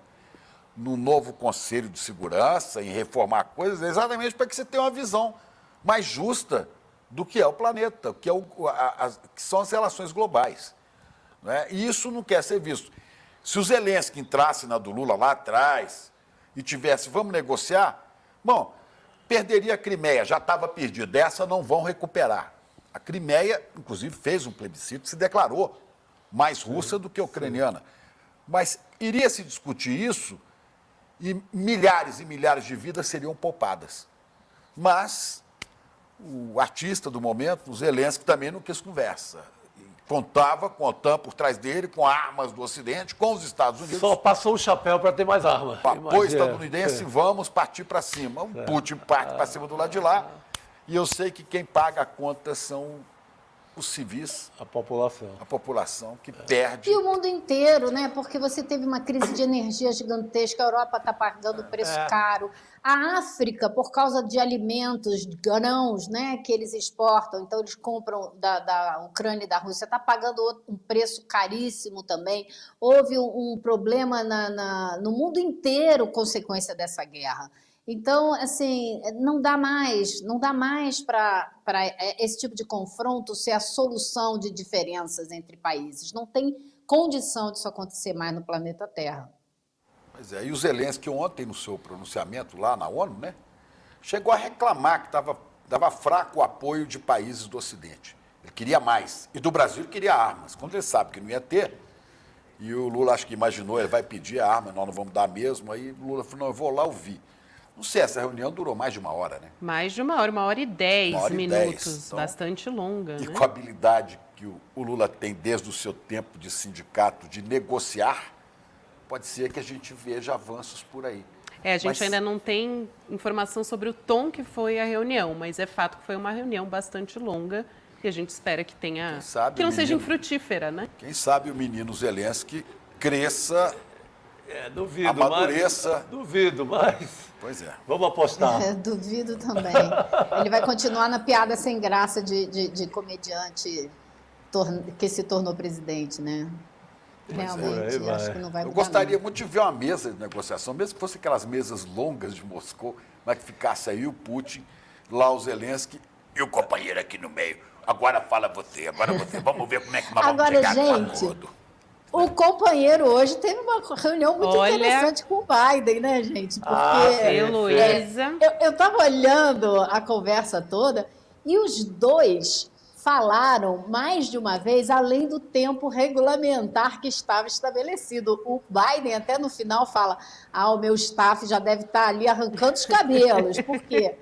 num novo Conselho de Segurança, em reformar coisas, é exatamente para que você tenha uma visão mais justa do que é o planeta, que são as relações globais. Né? E isso não quer ser visto. Se o Zelensky entrasse na do Lula lá atrás e tivesse, vamos negociar, bom, perderia a Crimeia, já estava perdida, essa não vão recuperar. A Crimeia, inclusive, fez um plebiscito, se declarou mais russa do que ucraniana. Mas iria se discutir isso e milhares de vidas seriam poupadas. Mas o artista do momento, o Zelensky, também não quis conversa. Contava com a OTAN por trás dele, com armas do Ocidente, com os Estados Unidos. Só passou o chapéu para ter mais armas. Apoio estadunidense, vamos partir para cima. O Putin parte para cima do lado de lá. E eu sei que quem paga a conta são os civis. A população. A população que perde. E o mundo inteiro, né? Porque você teve uma crise de energia gigantesca, a Europa está pagando preço caro. A África, por causa de alimentos, grãos, né, que eles exportam, então eles compram da Ucrânia e da Rússia, está pagando um preço caríssimo também. Houve um problema no mundo inteiro consequência dessa guerra. Então, assim, não dá mais para esse tipo de confronto ser a solução de diferenças entre países. Não tem condição disso acontecer mais no planeta Terra. Pois é, e o Zelensky ontem, no seu pronunciamento lá na ONU, né, chegou a reclamar que dava fraco o apoio de países do Ocidente. Ele queria mais. E do Brasil ele queria armas. Quando ele sabe que não ia ter, e o Lula acho que imaginou, ele vai pedir a arma, nós não vamos dar mesmo, aí o Lula falou, não, eu vou lá ouvir. Não sei, essa reunião durou mais de 1 hora, né? Mais de 1 hora, 1h10 minutos, então, bastante longa. E né? com a habilidade que o Lula tem desde o seu tempo de sindicato de negociar, pode ser que a gente veja avanços por aí. A gente ainda não tem informação sobre o tom que foi a reunião, mas é fato que foi uma reunião bastante longa e a gente espera que tenha, que não seja infrutífera, né? Quem sabe o menino Zelensky cresça, duvido, amadureça. Duvido, mas... Pois é. Vamos apostar. Duvido também. Ele vai continuar na piada sem graça de comediante que se tornou presidente, né? Realmente, acho que não vai mudar. Eu gostaria muito de ver uma mesa de negociação, mesmo que fosse aquelas mesas longas de Moscou, mas que ficasse aí o Putin, lá o Zelensky e o companheiro aqui no meio. Agora fala você, vamos ver como é que nós vamos chegar no acordo. O companheiro hoje teve uma reunião muito interessante com o Biden, né, gente? Porque Luísa. Eu estava olhando a conversa toda e os dois falaram mais de uma vez além do tempo regulamentar que estava estabelecido. O Biden até no final fala, o meu staff já deve estar ali arrancando os cabelos, porque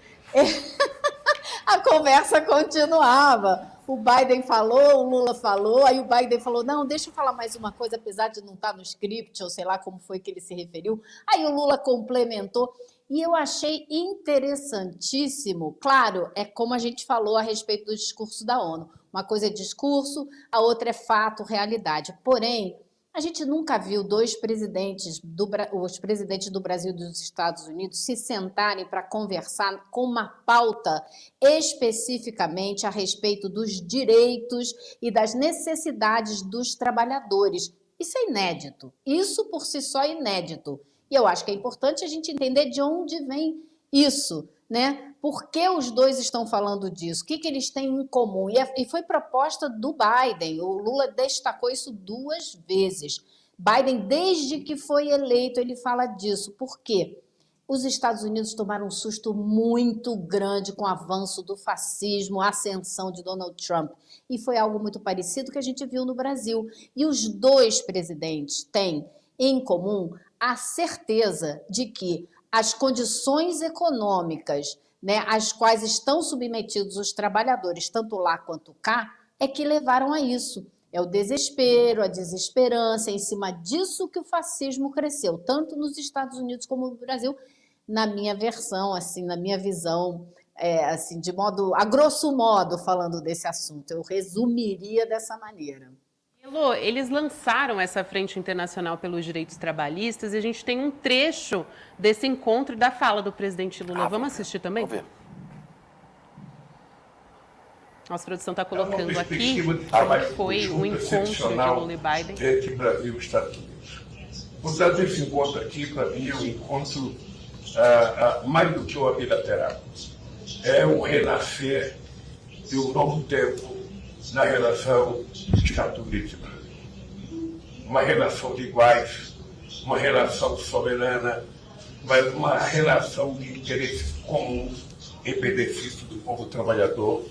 a conversa continuava. O Biden falou, o Lula falou, aí o Biden falou, não, deixa eu falar mais uma coisa, apesar de não estar no script, ou sei lá como foi que ele se referiu. Aí o Lula complementou, e eu achei interessantíssimo. Claro, é como a gente falou a respeito do discurso da ONU. Uma coisa é discurso, a outra é fato, realidade. Porém, a gente nunca viu os presidentes do Brasil e dos Estados Unidos se sentarem para conversar com uma pauta especificamente a respeito dos direitos e das necessidades dos trabalhadores. Isso é inédito. Isso por si só é inédito. E eu acho que é importante a gente entender de onde vem isso, né? Por que os dois estão falando disso? O que eles têm em comum? E foi proposta do Biden. O Lula destacou isso 2 vezes. Biden, desde que foi eleito, ele fala disso. Por quê? Os Estados Unidos tomaram um susto muito grande com o avanço do fascismo, a ascensão de Donald Trump. E foi algo muito parecido que a gente viu no Brasil. E os dois presidentes têm em comum a certeza de que as condições econômicas, né, às quais estão submetidos os trabalhadores, tanto lá quanto cá, é que levaram a isso. É o desespero, a desesperança, é em cima disso que o fascismo cresceu, tanto nos Estados Unidos como no Brasil, na minha versão, assim, na minha visão, assim, de modo, a grosso modo, falando desse assunto. Eu resumiria dessa maneira. Elô, eles lançaram essa Frente Internacional pelos Direitos Trabalhistas e a gente tem um trecho desse encontro e da fala do presidente Lula. Vamos assistir também? Vamos ver. Nossa produção está colocando aqui como foi o encontro de Lula e Biden. Entre Brasil e Estados Unidos. Portanto, esse encontro aqui, para mim, é um encontro mais do que uma bilateral. É um renascer de um novo tempo na relação Estados Unidos e Brasil. Uma relação de iguais, uma relação soberana, mas uma relação de interesses comuns em benefício do povo trabalhador,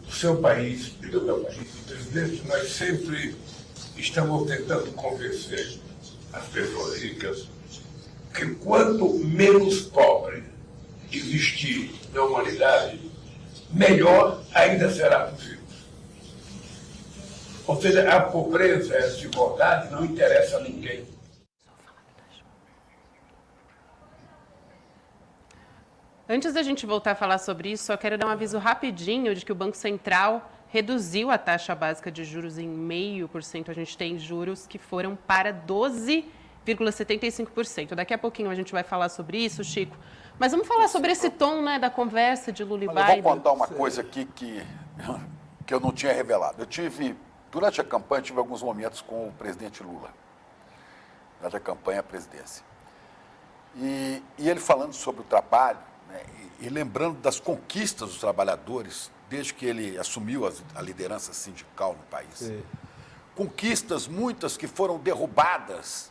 do seu país e do meu país. Presidente, nós sempre estamos tentando convencer as pessoas ricas que quanto menos pobre existir na humanidade, melhor ainda será possível. Ou seja, a pobreza, a desigualdade não interessa a ninguém. Antes da gente voltar a falar sobre isso, só quero dar um aviso rapidinho de que o Banco Central reduziu a taxa básica de juros em 0,5%. A gente tem juros que foram para 12,75%. Daqui a pouquinho a gente vai falar sobre isso, Chico. Mas vamos falar sobre esse tom, né, da conversa de Lula e Biden. Eu vou contar uma coisa aqui que eu não tinha revelado. Durante a campanha, tive alguns momentos com o presidente Lula, durante a campanha à presidência. E ele falando sobre o trabalho, né, e lembrando das conquistas dos trabalhadores, desde que ele assumiu a liderança sindical no país. Sim. Conquistas muitas que foram derrubadas,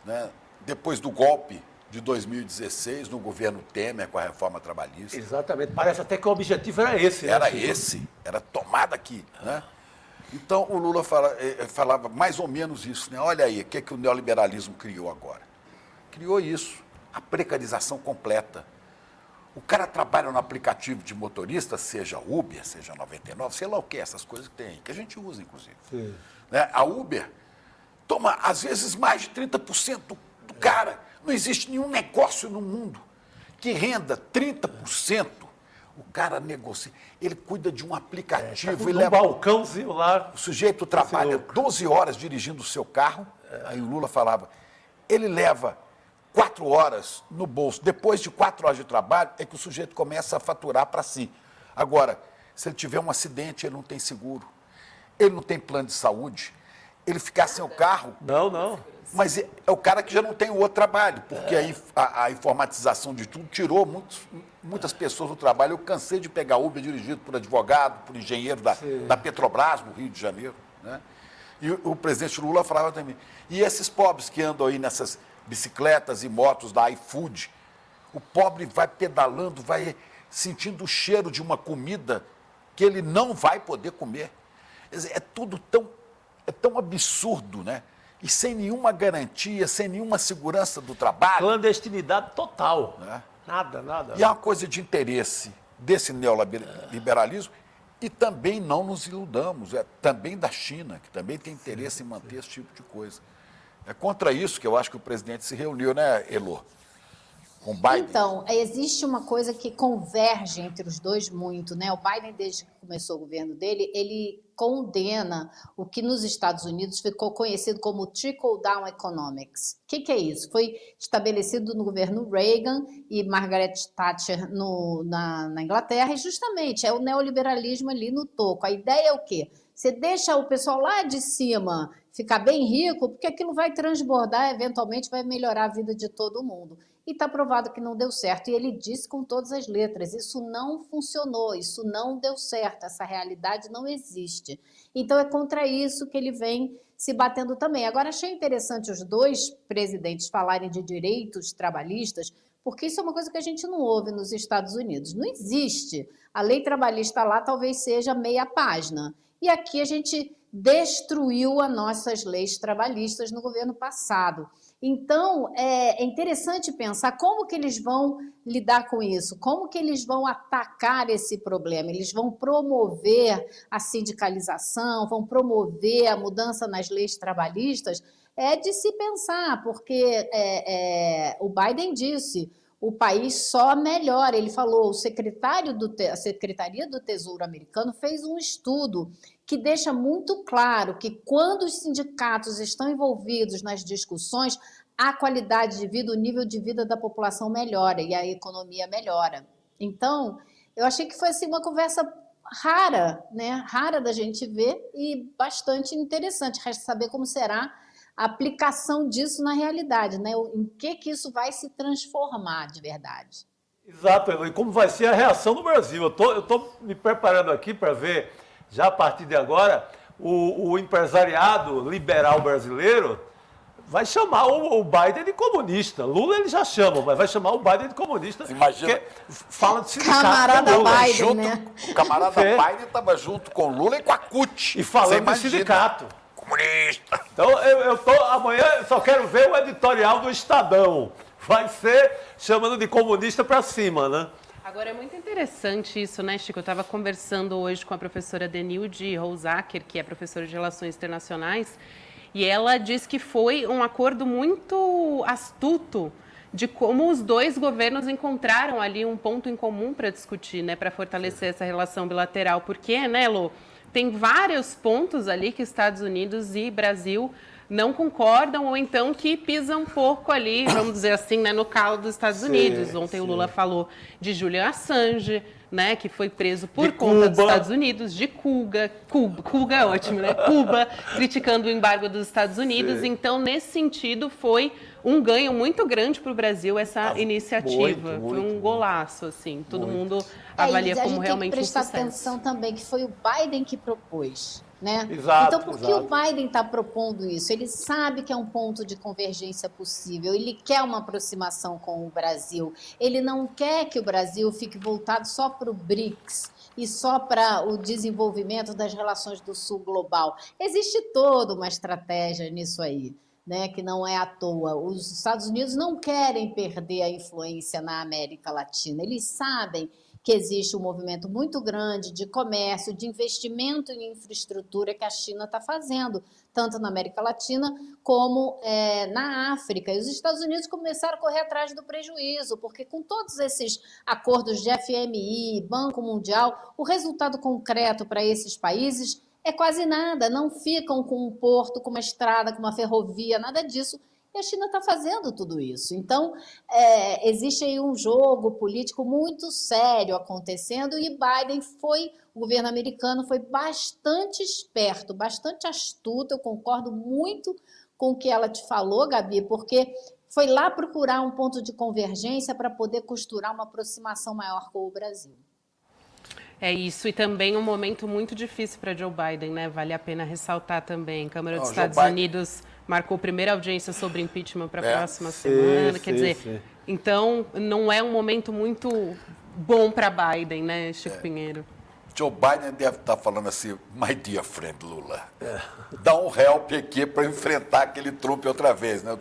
né, depois do golpe de 2016, no governo Temer, com a reforma trabalhista. Exatamente. Parece até que o objetivo era esse. Era esse, era tomada aqui, né? Então, o Lula falava mais ou menos isso, né? Olha aí, o que o neoliberalismo criou agora? Criou isso, a precarização completa. O cara trabalha no aplicativo de motorista, seja Uber, seja 99, sei lá o que, essas coisas que tem aí, que a gente usa, inclusive. Sim. Né? A Uber toma, às vezes, mais de 30% do cara. Não existe nenhum negócio no mundo que renda 30%. O cara negocia, ele cuida de um aplicativo. Ele leva um balcãozinho lá. O sujeito trabalha 12 horas dirigindo o seu carro, aí o Lula falava, ele leva 4 horas no bolso. Depois de 4 horas de trabalho, é que o sujeito começa a faturar para si. Agora, se ele tiver um acidente, ele não tem seguro, ele não tem plano de saúde, ele ficar sem o carro... Não. Mas é o cara que já não tem o outro trabalho, porque a informatização de tudo tirou muitas pessoas do trabalho. Eu cansei de pegar Uber dirigido por advogado, por engenheiro da Petrobras, no Rio de Janeiro. Né? E o presidente Lula falava também, e esses pobres que andam aí nessas bicicletas e motos da iFood, o pobre vai pedalando, vai sentindo o cheiro de uma comida que ele não vai poder comer. É tudo tão absurdo, né? E sem nenhuma garantia, sem nenhuma segurança do trabalho. Clandestinidade total. Né? Nada. E há uma coisa de interesse desse neoliberalismo e também não nos iludamos, também da China, que também tem interesse em manter esse tipo de coisa. É contra isso que eu acho que o presidente se reuniu, né, Elô? Com Biden. Então, existe uma coisa que converge entre os dois muito, né? O Biden, desde que começou o governo dele, ele condena o que nos Estados Unidos ficou conhecido como trickle-down economics. O que é isso? Foi estabelecido no governo Reagan e Margaret Thatcher na Inglaterra, e justamente é o neoliberalismo ali no toco. A ideia é o quê? Você deixa o pessoal lá de cima ficar bem rico, porque aquilo vai transbordar, eventualmente vai melhorar a vida de todo mundo. E está provado que não deu certo. E ele disse com todas as letras, isso não funcionou, isso não deu certo, essa realidade não existe. Então é contra isso que ele vem se batendo também. Agora, achei interessante os dois presidentes falarem de direitos trabalhistas, porque isso é uma coisa que a gente não ouve nos Estados Unidos. Não existe. A lei trabalhista lá talvez seja meia página. E aqui a gente destruiu as nossas leis trabalhistas no governo passado. Então, é interessante pensar como que eles vão lidar com isso, como que eles vão atacar esse problema. Eles vão promover a sindicalização, vão promover a mudança nas leis trabalhistas. É de se pensar, porque o Biden disse, o país só melhora. Ele falou, a Secretaria do Tesouro americano fez um estudo que deixa muito claro que quando os sindicatos estão envolvidos nas discussões, a qualidade de vida, o nível de vida da população melhora e a economia melhora. Então, eu achei que foi assim, uma conversa rara, né? Rara da gente ver e bastante interessante. Resta saber como será a aplicação disso na realidade, né? Em que isso vai se transformar de verdade. Exato, Elô. E como vai ser a reação do Brasil? Eu estou me preparando aqui para ver, já a partir de agora, o empresariado liberal brasileiro vai chamar o Biden de comunista. Lula ele já chama, mas vai chamar o Biden de comunista. Imagina. Fala de sindicato. Camarada Biden, junto, né? O camarada Biden estava junto com Lula e com a CUT. E falando de sindicato. Comunista. Então, amanhã eu só quero ver o editorial do Estadão. Vai ser chamando de comunista para cima, né? Agora, é muito interessante isso, né, Chico? Eu estava conversando hoje com a professora Denilde Rousaker, que é professora de Relações Internacionais, e ela diz que foi um acordo muito astuto de como os dois governos encontraram ali um ponto em comum para discutir, né, para fortalecer essa relação bilateral. Porque, né, Lô, tem vários pontos ali que Estados Unidos e Brasil não concordam ou então que pisam um pouco ali, vamos dizer assim, né, no calo dos Estados Unidos. Ontem o Lula falou de Julian Assange, né, que foi preso por conta dos Estados Unidos, de Cuba é ótimo, né? Cuba, criticando o embargo dos Estados Unidos. Sim. Então, nesse sentido, foi um ganho muito grande para o Brasil essa iniciativa. Foi um golaço, assim. Todo mundo avalia como realmente um sucesso. A gente tem que prestar atenção também que foi o Biden que propôs. Né? Exato, então, por que o Biden está propondo isso? Ele sabe que é um ponto de convergência possível, ele quer uma aproximação com o Brasil, ele não quer que o Brasil fique voltado só para o BRICS e só para o desenvolvimento das relações do Sul global. Existe toda uma estratégia nisso aí, né, que não é à toa. Os Estados Unidos não querem perder a influência na América Latina, eles sabem que existe um movimento muito grande de comércio, de investimento em infraestrutura que a China está fazendo, tanto na América Latina como na África. E os Estados Unidos começaram a correr atrás do prejuízo, porque com todos esses acordos de FMI, Banco Mundial, o resultado concreto para esses países é quase nada, não ficam com um porto, com uma estrada, com uma ferrovia, nada disso. E a China está fazendo tudo isso. Então, existe aí um jogo político muito sério acontecendo e o governo americano foi bastante esperto, bastante astuto. Eu concordo muito com o que ela te falou, Gabi, porque foi lá procurar um ponto de convergência para poder costurar uma aproximação maior com o Brasil. É isso, e também um momento muito difícil para Joe Biden, né? Vale a pena ressaltar também. Câmara dos Estados Unidos marcou a primeira audiência sobre impeachment para a próxima semana. Quer dizer, então não é um momento muito bom para Biden, né, Chico Pinheiro? Joe Biden deve estar falando assim, my dear friend Lula, dá um help aqui para enfrentar aquele Trump outra vez, né?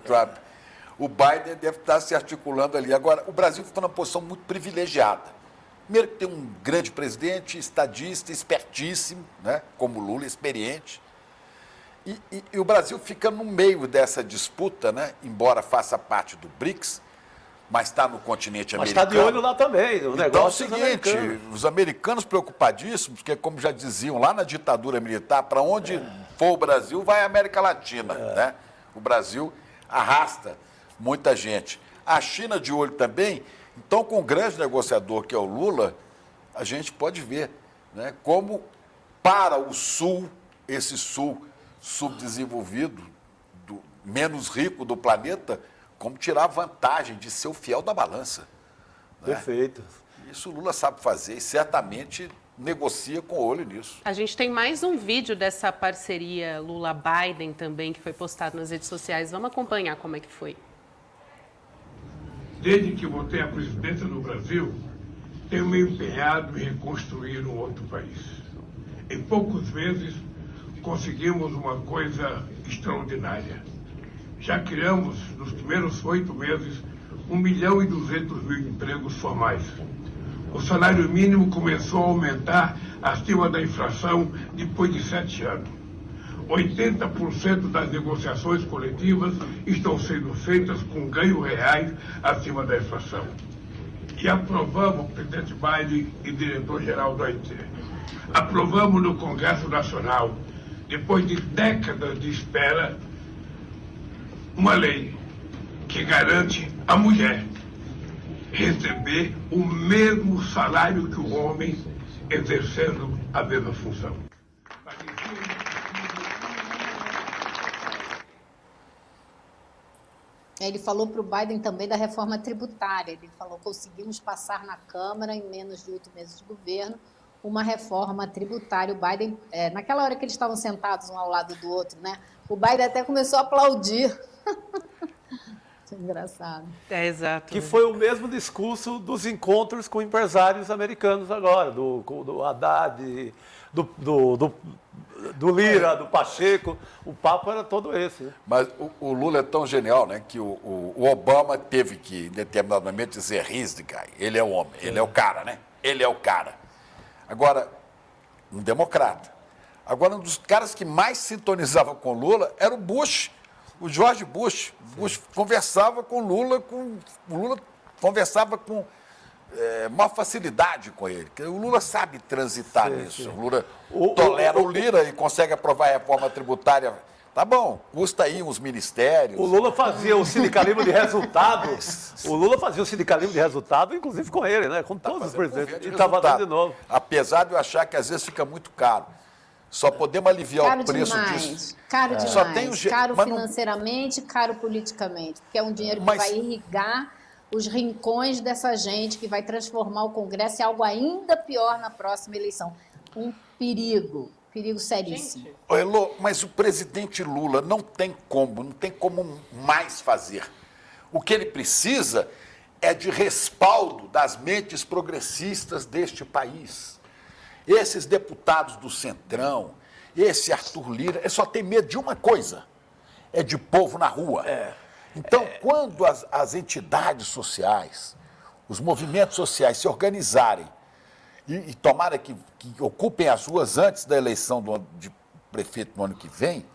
O Biden deve estar se articulando ali. Agora, o Brasil fica numa posição muito privilegiada. Primeiro que tem um grande presidente, estadista, espertíssimo, né? Como Lula, experiente. E o Brasil fica no meio dessa disputa, né? Embora faça parte do BRICS, mas está no continente americano. Mas está de olho lá também. O negócio então é o seguinte, os americanos preocupadíssimos, porque como já diziam lá na ditadura militar, para onde for o Brasil, vai a América Latina. Né? O Brasil arrasta muita gente. A China de olho também. Então, com o grande negociador que é o Lula, a gente pode ver, né, como para o Sul, esse Sul subdesenvolvido, menos rico do planeta, como tirar vantagem de ser o fiel da balança. Né? Perfeito. Isso o Lula sabe fazer e certamente negocia com olho nisso. A gente tem mais um vídeo dessa parceria Lula-Biden também, que foi postado nas redes sociais. Vamos acompanhar como é que foi. Desde que voltei à presidência no Brasil, tenho me empenhado em reconstruir um outro país. Em poucos meses, conseguimos uma coisa extraordinária. Já criamos, nos primeiros 8 meses, 1.200.000 empregos formais. O salário mínimo começou a aumentar acima da inflação depois de 7 anos. 80% das negociações coletivas estão sendo feitas com ganhos reais acima da inflação. E aprovamos, presidente Biden e diretor-geral do OIT, aprovamos no Congresso Nacional, depois de décadas de espera, uma lei que garante à mulher receber o mesmo salário que o homem exercendo a mesma função. Ele falou para o Biden também da reforma tributária. Ele falou que conseguimos passar na Câmara, em menos de 8 meses de governo, uma reforma tributária. O Biden, naquela hora que eles estavam sentados um ao lado do outro, né? O Biden até começou a aplaudir. Engraçado. Exato. Que foi o mesmo discurso dos encontros com empresários americanos agora, do Haddad, do Lira, do Pacheco, o papo era todo esse. Né? Mas o Lula é tão genial, né, que o Obama teve que, em determinado momento, dizer he's the guy. Ele é o homem, ele é o cara, né? Ele é o cara. Agora, um democrata. Agora, um dos caras que mais sintonizava com Lula era o Bush, o George Bush. Bush conversava com Lula, o Lula conversava com maior facilidade com ele. O Lula sabe transitar nisso. O Lula tolera o Lira e consegue aprovar a reforma tributária. Tá bom, custa aí uns ministérios. O Lula fazia o sindicalismo de resultados. O Lula fazia o sindicalismo de resultado, inclusive com ele, né? Com todos os presidentes. E estava dando de novo. Apesar de eu achar que às vezes fica muito caro. Só podemos aliviar o preço disso. Caro demais. Só tem caro financeiramente, caro politicamente. Porque é um dinheiro que vai irrigar os rincões dessa gente, que vai transformar o Congresso em algo ainda pior na próxima eleição. Um perigo seríssimo. Elô, mas o presidente Lula não tem como mais fazer. O que ele precisa é de respaldo das mentes progressistas deste país. Esses deputados do Centrão, esse Arthur Lira, ele só tem medo de uma coisa, é de povo na rua. Então, quando as entidades sociais, os movimentos sociais se organizarem e tomara que ocupem as ruas antes da eleição de prefeito no ano que vem,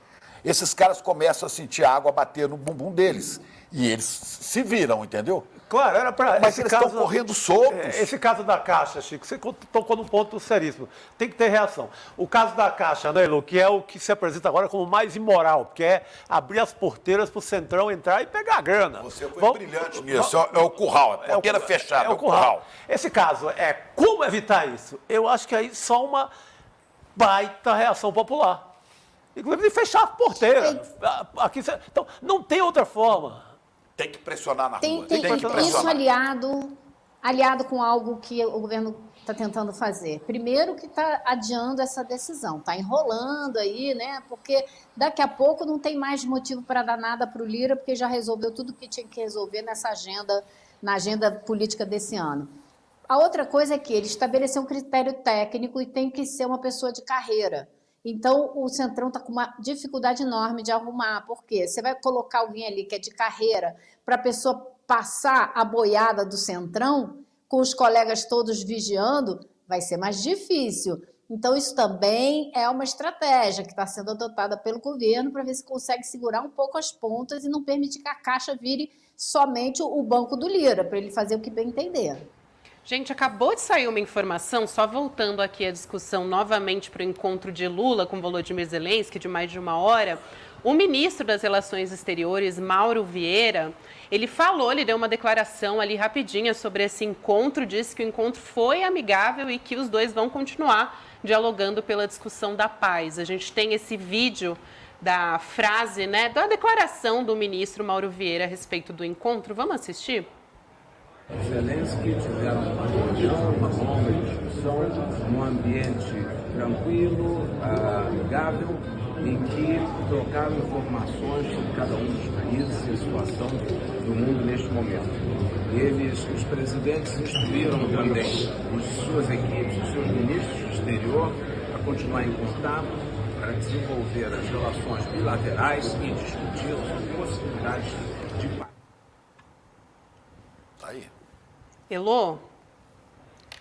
esses caras começam a sentir a água bater no bumbum deles. E eles se viram, entendeu? Claro, era para. Mas eles estão correndo soltos. Esse caso da Caixa, Chico, você tocou num ponto seríssimo. Tem que ter reação. O caso da Caixa, né, Elô, que é o que se apresenta agora como mais imoral, porque é abrir as porteiras para o Centrão entrar e pegar a grana. Você foi brilhante nisso. É o curral, é porteira fechada, é o curral. Esse caso é como evitar isso? Eu acho que aí só uma baita reação popular. Inclusive fechar a porteira. Aqui, então, não tem outra forma. Tem que pressionar na rua. Tem que pressionar. Isso aliado com algo que o governo está tentando fazer. Primeiro que está adiando essa decisão, está enrolando aí, né? Porque daqui a pouco não tem mais motivo para dar nada para o Lira, porque já resolveu tudo que tinha que resolver na agenda política desse ano. A outra coisa é que ele estabeleceu um critério técnico e tem que ser uma pessoa de carreira. Então, o Centrão está com uma dificuldade enorme de arrumar. Por quê? Você vai colocar alguém ali que é de carreira para a pessoa passar a boiada do Centrão, com os colegas todos vigiando, vai ser mais difícil. Então, isso também é uma estratégia que está sendo adotada pelo governo para ver se consegue segurar um pouco as pontas e não permitir que a Caixa vire somente o banco do Lira, para ele fazer o que bem entender. Gente, acabou de sair uma informação, só voltando aqui a discussão novamente para o encontro de Lula com Volodymyr Zelensky, de mais de 1 hora. O ministro das Relações Exteriores, Mauro Vieira, ele deu uma declaração ali rapidinha sobre esse encontro, disse que o encontro foi amigável e que os dois vão continuar dialogando pela discussão da paz. A gente tem esse vídeo da frase, né, da declaração do ministro Mauro Vieira a respeito do encontro. Vamos assistir? Zelensky tiveram uma reunião, uma longa discussão, num ambiente tranquilo, amigável, em que trocaram informações sobre cada um dos países e a situação do mundo neste momento. Os presidentes instruíram também suas equipes, os seus ministros do exterior, a continuar em contato para desenvolver as relações bilaterais e discutir as possibilidades de paz. Aí. Elô,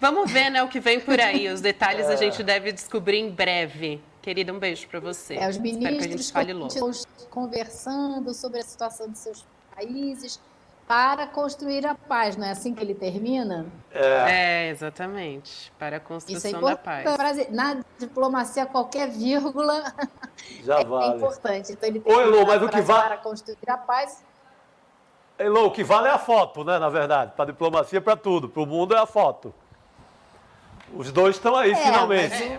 vamos ver, né, o que vem por aí. Os detalhes a gente deve descobrir em breve. Querida, um beijo para você. Os ministros continuam conversando sobre a situação de seus países para construir a paz. Não é assim que ele termina? Exatamente. Para a construção Isso é da paz. Na diplomacia, qualquer vírgula já vale. É importante. Então, ele Elô, mas o que para construir a paz... Elô, o que vale é a foto, né, na verdade. Para a diplomacia, para tudo. Para o mundo é a foto. Os dois estão aí, finalmente.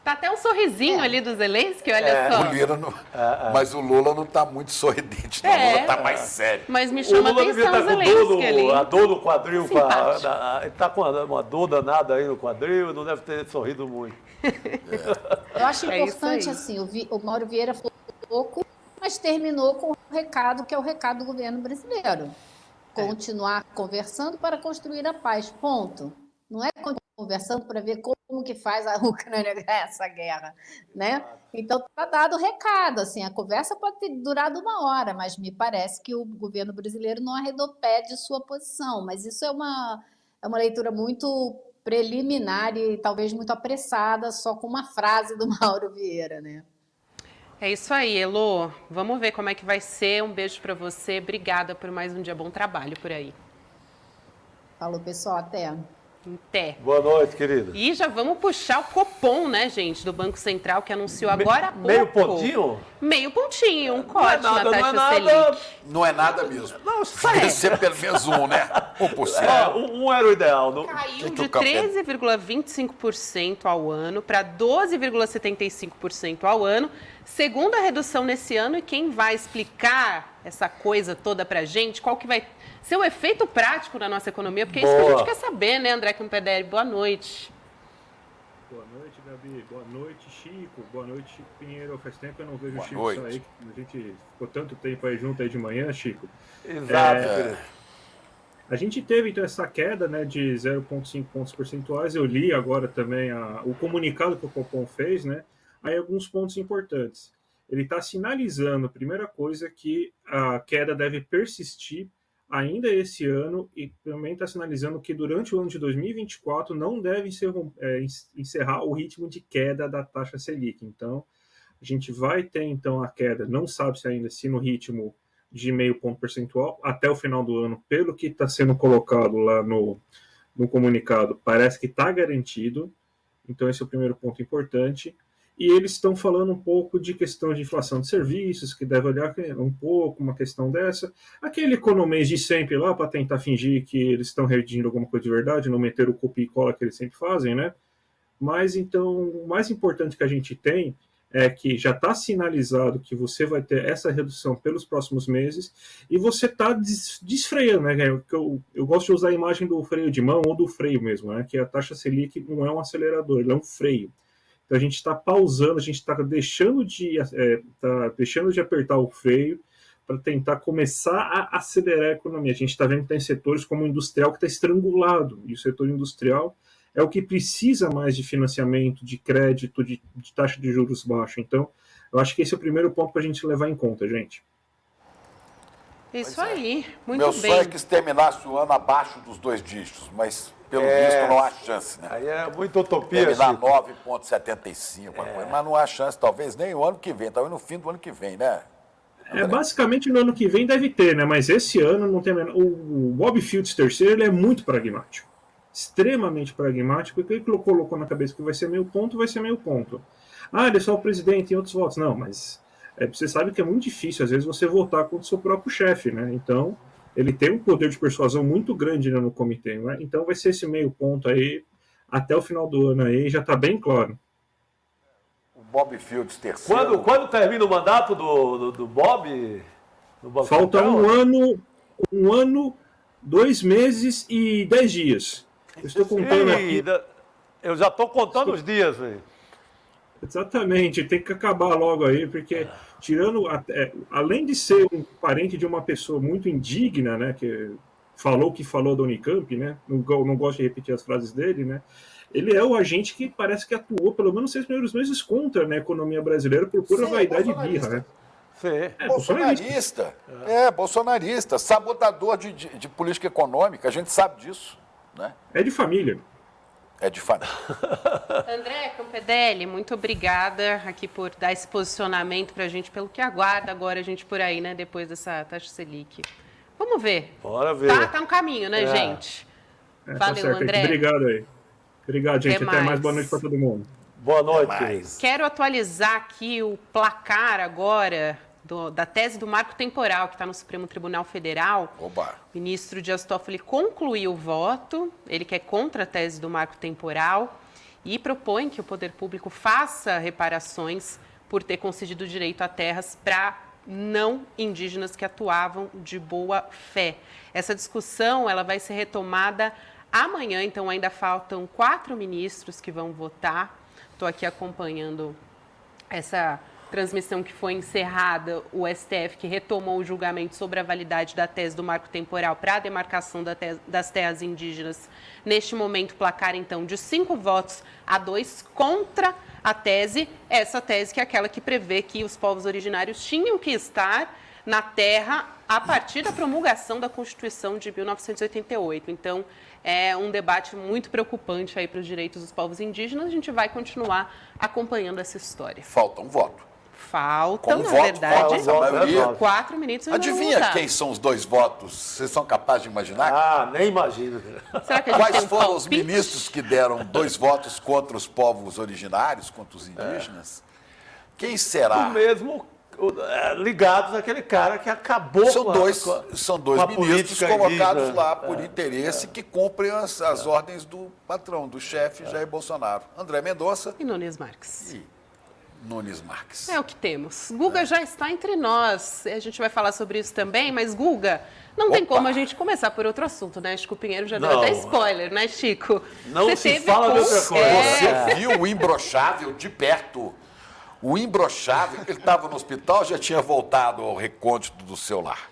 Tá até um sorrisinho ali do Zelensky, olha só. O Lira não, mas o Lula não está muito sorridente, não. O Lula está mais sério. Mas me chama a atenção o Zelensky ali. A dor no quadril, ele está com uma dor danada aí no quadril, não deve ter sorrido muito. Eu acho importante, assim, o Mauro Vieira falou pouco, mas terminou com o recado, que é o recado do governo brasileiro. Continuar conversando para construir a paz, ponto. Não é conversando para ver como como que faz a Ucrânia ganhar essa guerra, né? Então, está dado o recado, assim, a conversa pode ter durado 1 hora, mas me parece que o governo brasileiro não arredou pé de sua posição, mas isso é uma leitura muito preliminar e talvez muito apressada, só com uma frase do Mauro Vieira, né? É isso aí, Elô. Vamos ver como é que vai ser. Um beijo para você. Obrigada por mais um dia. Bom trabalho por aí. Falou, pessoal. Até. Até. Boa noite, querida. E já vamos puxar o Copom, né, gente, do Banco Central, que anunciou agora há pouco. Meio pontinho? Meio pontinho, um corte na taxa Selic. Não é nada mesmo. Não, deve ser pelo menos 1, né? 1%. Um era o ideal. Caiu de 13,25% ao ano para 12,75% ao ano. Segunda redução nesse ano, e quem vai explicar essa coisa toda pra gente, qual que vai ser o efeito prático na nossa economia, porque é isso que a gente quer saber, né, André Campedelli? Boa noite. Boa noite, Gabi. Boa noite, Chico. Boa noite, Chico Pinheiro. Faz tempo que eu não vejo o Chico noite. sair. A gente ficou tanto tempo aí junto aí de manhã, Chico. Exato. A gente teve, então, essa queda, né, de 0,5 pontos percentuais. Eu li agora também o comunicado que o Copom fez, né? Aí alguns pontos importantes. Ele está sinalizando, primeira coisa, que a queda deve persistir ainda esse ano, e também está sinalizando que durante o ano de 2024 não deve encerrar o ritmo de queda da taxa Selic. Então, a gente vai ter então a queda, não sabe se ainda no ritmo de 0,5 ponto percentual até o final do ano, pelo que está sendo colocado lá no comunicado, parece que está garantido. Então, esse é o primeiro ponto importante. E eles estão falando um pouco de questão de inflação de serviços, que deve olhar um pouco uma questão dessa. Aquele economês de sempre lá, para tentar fingir que eles estão redigindo alguma coisa de verdade, não meter o copia e cola que eles sempre fazem, né? Mas, então, o mais importante que a gente tem é que já está sinalizado que você vai ter essa redução pelos próximos meses, e você está desfreando, né? Eu gosto de usar a imagem do freio de mão ou do freio mesmo, né? Que a taxa Selic não é um acelerador, ele é um freio. Então, a gente está pausando, a gente está deixando de apertar o freio para tentar começar a acelerar a economia. A gente está vendo que tem setores como o industrial que está estrangulado, e o setor industrial é o que precisa mais de financiamento, de crédito, de taxa de juros baixa. Então, eu acho que esse é o primeiro ponto para a gente levar em conta, gente. Isso aí, muito Meu bem. sonho é que se terminasse o ano abaixo dos 2 dígitos, mas pelo visto não há chance, né? Aí é muita utopia, terminar Chico. 9,75, mas não há chance, talvez nem o ano que vem, talvez no fim do ano que vem, né? Basicamente no ano que vem deve ter, né? Mas esse ano não tem. O Bob Fields III, ele é muito pragmático, extremamente pragmático, e que ele colocou na cabeça que vai ser 0,5 ponto, vai ser 0,5 ponto. Ele é só o presidente e outros votos. Não, mas você sabe que é muito difícil, às vezes, você votar contra o seu próprio chefe, né? Então, ele tem um poder de persuasão muito grande, né, no comitê, né? Então vai ser esse 0,5 ponto aí até o final do ano aí, já está bem claro. O Bob Fields III. Quando termina o mandato do Bob? Falta um ano, 2 meses e 10 dias. Eu estou contando aqui. Eu já estou contando os dias, velho. Exatamente, tem que acabar logo aí, porque além de ser um parente de uma pessoa muito indigna, né, que falou da Unicamp, né, não gosto de repetir as frases dele, né, ele é o agente que parece que atuou pelo menos 6 primeiros meses contra, né, a economia brasileira por pura vaidade e birra, né? Bolsonarista. Bolsonarista, sabotador de política econômica, a gente sabe disso, né? É de família. É de família. André Campedelli, muito obrigada aqui por dar esse posicionamento para a gente, pelo que aguarda agora a gente por aí, né, depois dessa taxa Selic. Vamos ver. Bora ver. Tá no caminho, né, gente? Valeu, tá certo. André. Obrigado aí. Obrigado, gente. Até mais. Boa noite para todo mundo. Boa noite. Quero atualizar aqui o placar agora da tese do marco temporal, que está no Supremo Tribunal Federal. Oba. O ministro Dias Toffoli concluiu o voto, ele que é contra a tese do marco temporal e propõe que o poder público faça reparações por ter concedido direito a terras para não indígenas que atuavam de boa fé. Essa discussão ela vai ser retomada amanhã, então ainda faltam 4 ministros que vão votar. Estou aqui acompanhando essa transmissão que foi encerrada, o STF que retomou o julgamento sobre a validade da tese do marco temporal para a demarcação das terras indígenas. Neste momento, placar, então, de 5-2 contra a tese, essa tese que é aquela que prevê que os povos originários tinham que estar na terra a partir da promulgação da Constituição de 1988. Então, é um debate muito preocupante aí para os direitos dos povos indígenas. A gente vai continuar acompanhando essa história. Falta um voto. Faltam, na voto, verdade, falta a maioria. 4 minutos. Adivinha quem são os 2 votos? Vocês são capazes de imaginar? Ah, nem imagino. Será que a gente Quais tem foram os ministros que deram 2 votos contra os povos originários, contra os indígenas? Quem será? O mesmo, ligados àquele cara que acabou São dois ministros colocados lá por interesse que cumprem as ordens do patrão, do chefe Jair Bolsonaro. André Mendonça e Nunes Marques. Nunes Marques. É o que temos. Guga já está entre nós. A gente vai falar sobre isso também, mas Guga, não tem como a gente começar por outro assunto, né? Chico Pinheiro já deu até spoiler, né, Chico? Não se fala de outra coisa. Você viu o Imbrochável de perto? O Imbrochável, ele estava no hospital, já tinha voltado ao recôndito do seu lar.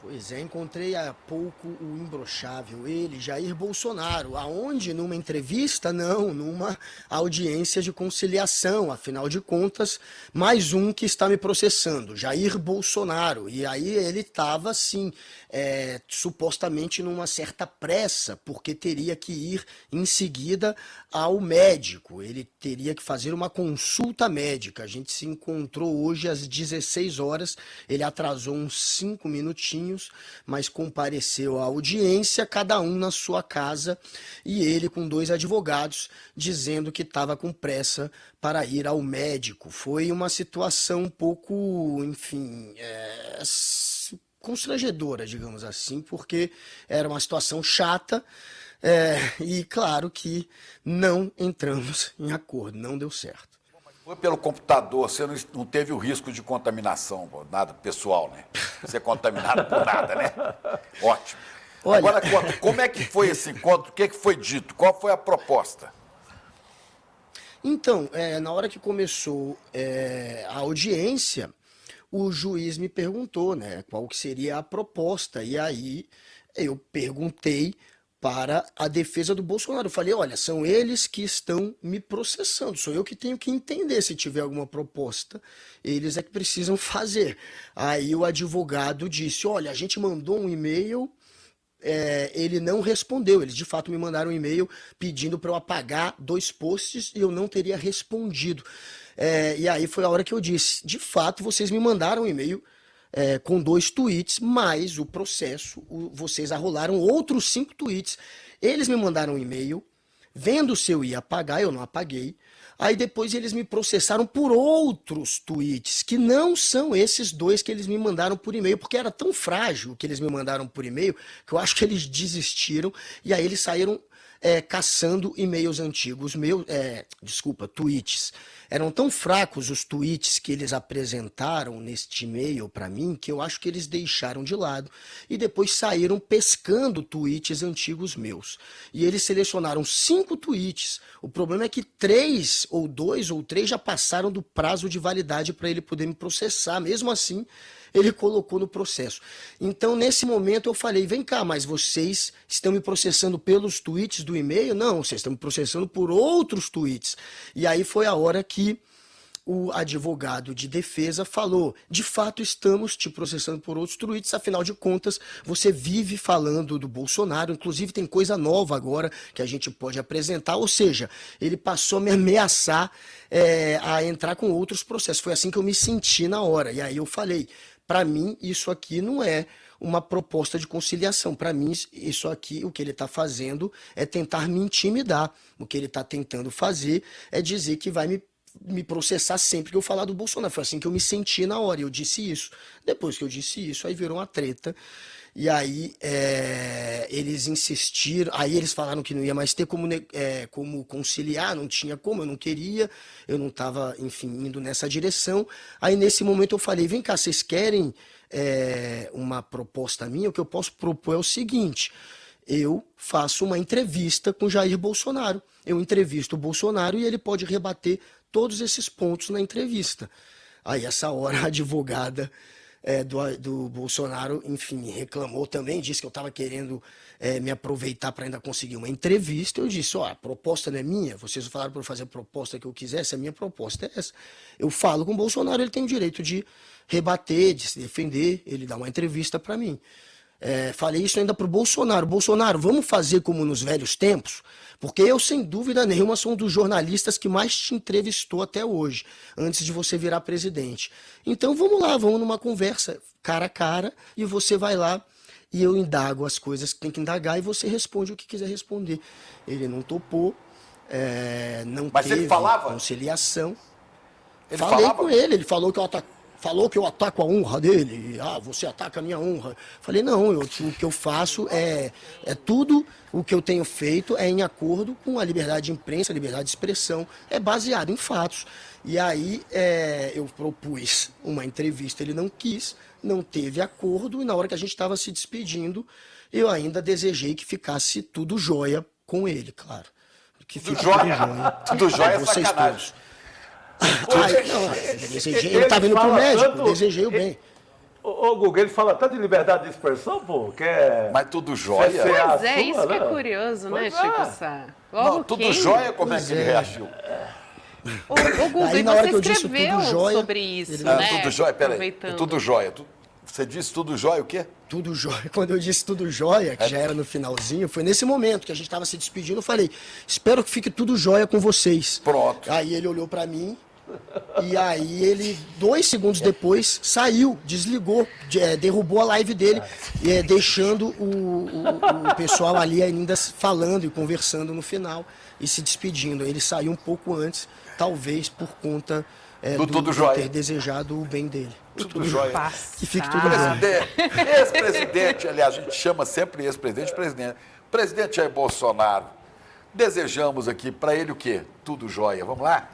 Pois é, encontrei há pouco o Imbrochável, ele, Jair Bolsonaro, aonde? Numa entrevista? Não, numa audiência de conciliação, afinal de contas, mais um que está me processando, Jair Bolsonaro, e aí ele estava, assim, supostamente numa certa pressa, porque teria que ir em seguida ao médico, ele teria que fazer uma consulta médica, a gente se encontrou hoje às 16 horas, ele atrasou uns 5 minutinhos, mas compareceu à audiência, cada um na sua casa, e ele com 2 advogados, dizendo que estava com pressa para ir ao médico. Foi uma situação um pouco, enfim, constrangedora, digamos assim, porque era uma situação chata, e claro que não entramos em acordo, não deu certo. Foi pelo computador, você não teve o risco de contaminação, nada pessoal, né? Ser contaminado por nada, né? Ótimo. Olha... Agora, como é que foi esse encontro? O que foi dito? Qual foi a proposta? Então, na hora que começou a audiência, o juiz me perguntou, né, qual que seria a proposta. E aí eu perguntei para a defesa do Bolsonaro. Eu falei, olha, são eles que estão me processando, sou eu que tenho que entender se tiver alguma proposta, eles é que precisam fazer. Aí o advogado disse, olha, a gente mandou um e-mail, ele não respondeu, eles de fato me mandaram um e-mail pedindo para eu apagar 2 posts e eu não teria respondido. E aí foi a hora que eu disse, de fato vocês me mandaram um e-mail com 2 tweets, mas o processo, vocês arrolaram outros 5 tweets. Eles me mandaram um e-mail, vendo se eu ia apagar, eu não apaguei. Aí depois eles me processaram por outros tweets, que não são esses 2 que eles me mandaram por e-mail, porque era tão frágil o que eles me mandaram por e-mail, que eu acho que eles desistiram, e aí eles saíram caçando e-mails antigos, tweets. Eram tão fracos os tweets que eles apresentaram neste e-mail para mim, que eu acho que eles deixaram de lado e depois saíram pescando tweets antigos meus. E eles selecionaram 5 tweets. O problema é que 2 ou 3 já passaram do prazo de validade para ele poder me processar. Mesmo assim, ele colocou no processo. Então, nesse momento, eu falei, vem cá, mas vocês estão me processando pelos tweets do e-mail? Não, vocês estão me processando por outros tweets. E aí foi a hora que o advogado de defesa falou, de fato estamos te processando por outros tweets, afinal de contas, você vive falando do Bolsonaro, inclusive tem coisa nova agora que a gente pode apresentar, ou seja, ele passou a me ameaçar a entrar com outros processos. Foi assim que eu me senti na hora. E aí eu falei, para mim, isso aqui não é uma proposta de conciliação. Para mim, isso aqui, o que ele está fazendo é tentar me intimidar. O que ele está tentando fazer é dizer que vai me processar sempre que eu falar do Bolsonaro. Foi assim que eu me senti na hora. Eu disse isso. Depois que eu disse isso, aí virou uma treta. E aí eles insistiram, aí eles falaram que não ia mais ter como conciliar, não tinha como, eu não queria, eu não estava, enfim, indo nessa direção. Aí nesse momento eu falei, vem cá, vocês querem uma proposta minha? O que eu posso propor é o seguinte, eu faço uma entrevista com Jair Bolsonaro, eu entrevisto o Bolsonaro e ele pode rebater todos esses pontos na entrevista. Aí, essa hora, a advogada do Bolsonaro, enfim, reclamou também, disse que eu estava querendo me aproveitar para ainda conseguir uma entrevista. Eu disse, a proposta não é minha, vocês falaram para eu fazer a proposta que eu quisesse, a minha proposta é essa. Eu falo com o Bolsonaro, ele tem o direito de rebater, de se defender, ele dá uma entrevista para mim. Falei isso ainda para o Bolsonaro. Bolsonaro, vamos fazer como nos velhos tempos? Porque eu, sem dúvida nenhuma, sou um dos jornalistas que mais te entrevistou até hoje, antes de você virar presidente. Então vamos lá, vamos numa conversa cara a cara, e você vai lá e eu indago as coisas que tem que indagar e você responde o que quiser responder. Ele não topou, não Mas teve ele falava? conciliação. Ele Falei falava? com ele falou que eu ataco a honra dele, você ataca a minha honra. Falei, não, o que eu faço é tudo o que eu tenho feito é em acordo com a liberdade de imprensa, a liberdade de expressão, é baseado em fatos. E aí eu propus uma entrevista, ele não quis, não teve acordo, e na hora que a gente estava se despedindo, eu ainda desejei que ficasse tudo jóia com ele, claro. Que Tudo jóia? Tudo jóia é vocês sacanagem. Ele estava indo pro médico, desejei o bem. Ô, Guga, ele fala tanto de liberdade de expressão, pô, que é... Mas tudo jóia? Pois é, isso que é curioso, né, Chico Sá? Não, tudo jóia, como é que ele reagiu? Ô, Guga, e você escreveu sobre isso, né? Tudo jóia, peraí, tudo jóia. Você disse tudo jóia o quê? Tudo jóia. Quando eu disse tudo jóia, que já era no finalzinho, foi nesse momento que a gente estava se despedindo, eu falei, espero que fique tudo jóia com vocês. Pronto. Aí ele olhou para mim, e aí ele, 2 segundos depois, saiu, desligou, derrubou a live dele, deixando o pessoal ali ainda falando e conversando no final e se despedindo. Ele saiu um pouco antes, talvez por conta tudo de jóia. ter desejado o bem dele. Tudo jóia. Que fique tudo jóia. Ex-presidente, aliás, a gente chama sempre ex-presidente presidente. Presidente Jair Bolsonaro, desejamos aqui para ele o quê? Tudo jóia. Vamos lá?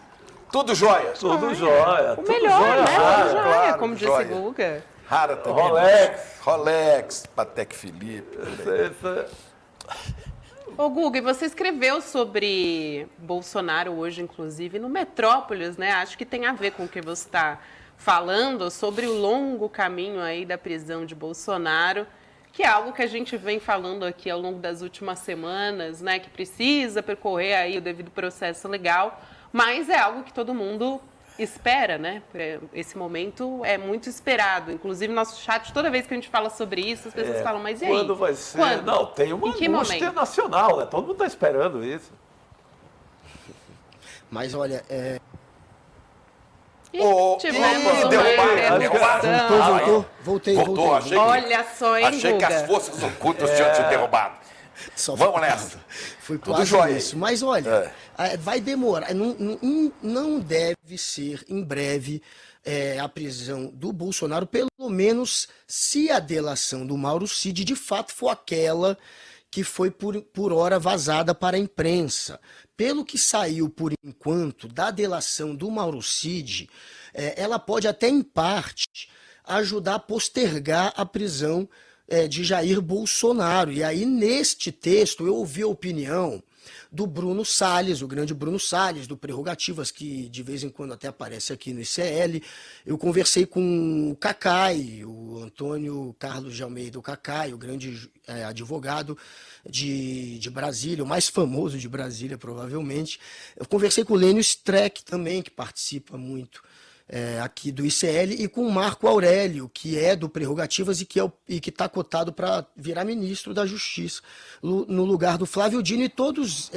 Tudo jóia. Tudo jóia. O melhor, né? Tudo jóia, claro, como disse jóia. Guga. Rara também. Rolex, Patek Philippe. Ô, Guga, e você escreveu sobre Bolsonaro hoje, inclusive, no Metrópolis, né? Acho que tem a ver com o que você está falando sobre o longo caminho aí da prisão de Bolsonaro, que é algo que a gente vem falando aqui ao longo das últimas semanas, né? Que precisa percorrer aí o devido processo legal, mas é algo que todo mundo espera, né? Esse momento é muito esperado. Inclusive, nosso chat, toda vez que a gente fala sobre isso, as pessoas falam, mas e aí? Quando vai ser? Quando? Não, tem uma angústia nacional, né? Todo mundo está esperando isso. Mas olha, Voltei. Olha só, hein, Achei que as forças ocultas tinham te derrubado. Vamos nessa. Foi quase isso. Mas olha, vai demorar. Não deve ser em breve a prisão do Bolsonaro, pelo menos se a delação do Mauro Cid de fato for aquela que foi por hora vazada para a imprensa. Pelo que saiu por enquanto da delação do Mauro Cid, ela pode até em parte ajudar a postergar a prisão de Jair Bolsonaro. E aí, neste texto, eu ouvi a opinião do Bruno Salles, o grande Bruno Salles, do Prerrogativas, que de vez em quando até aparece aqui no ICL. Eu conversei com o Cacai, o Antônio Carlos de Almeida, o Cacai, o grande advogado de Brasília, o mais famoso de Brasília, provavelmente. Eu conversei com o Lênio Streck também, que participa muito aqui do ICL, e com o Marco Aurélio, que é do Prerrogativas e que está cotado para virar ministro da Justiça, no lugar do Flávio Dino, e todos,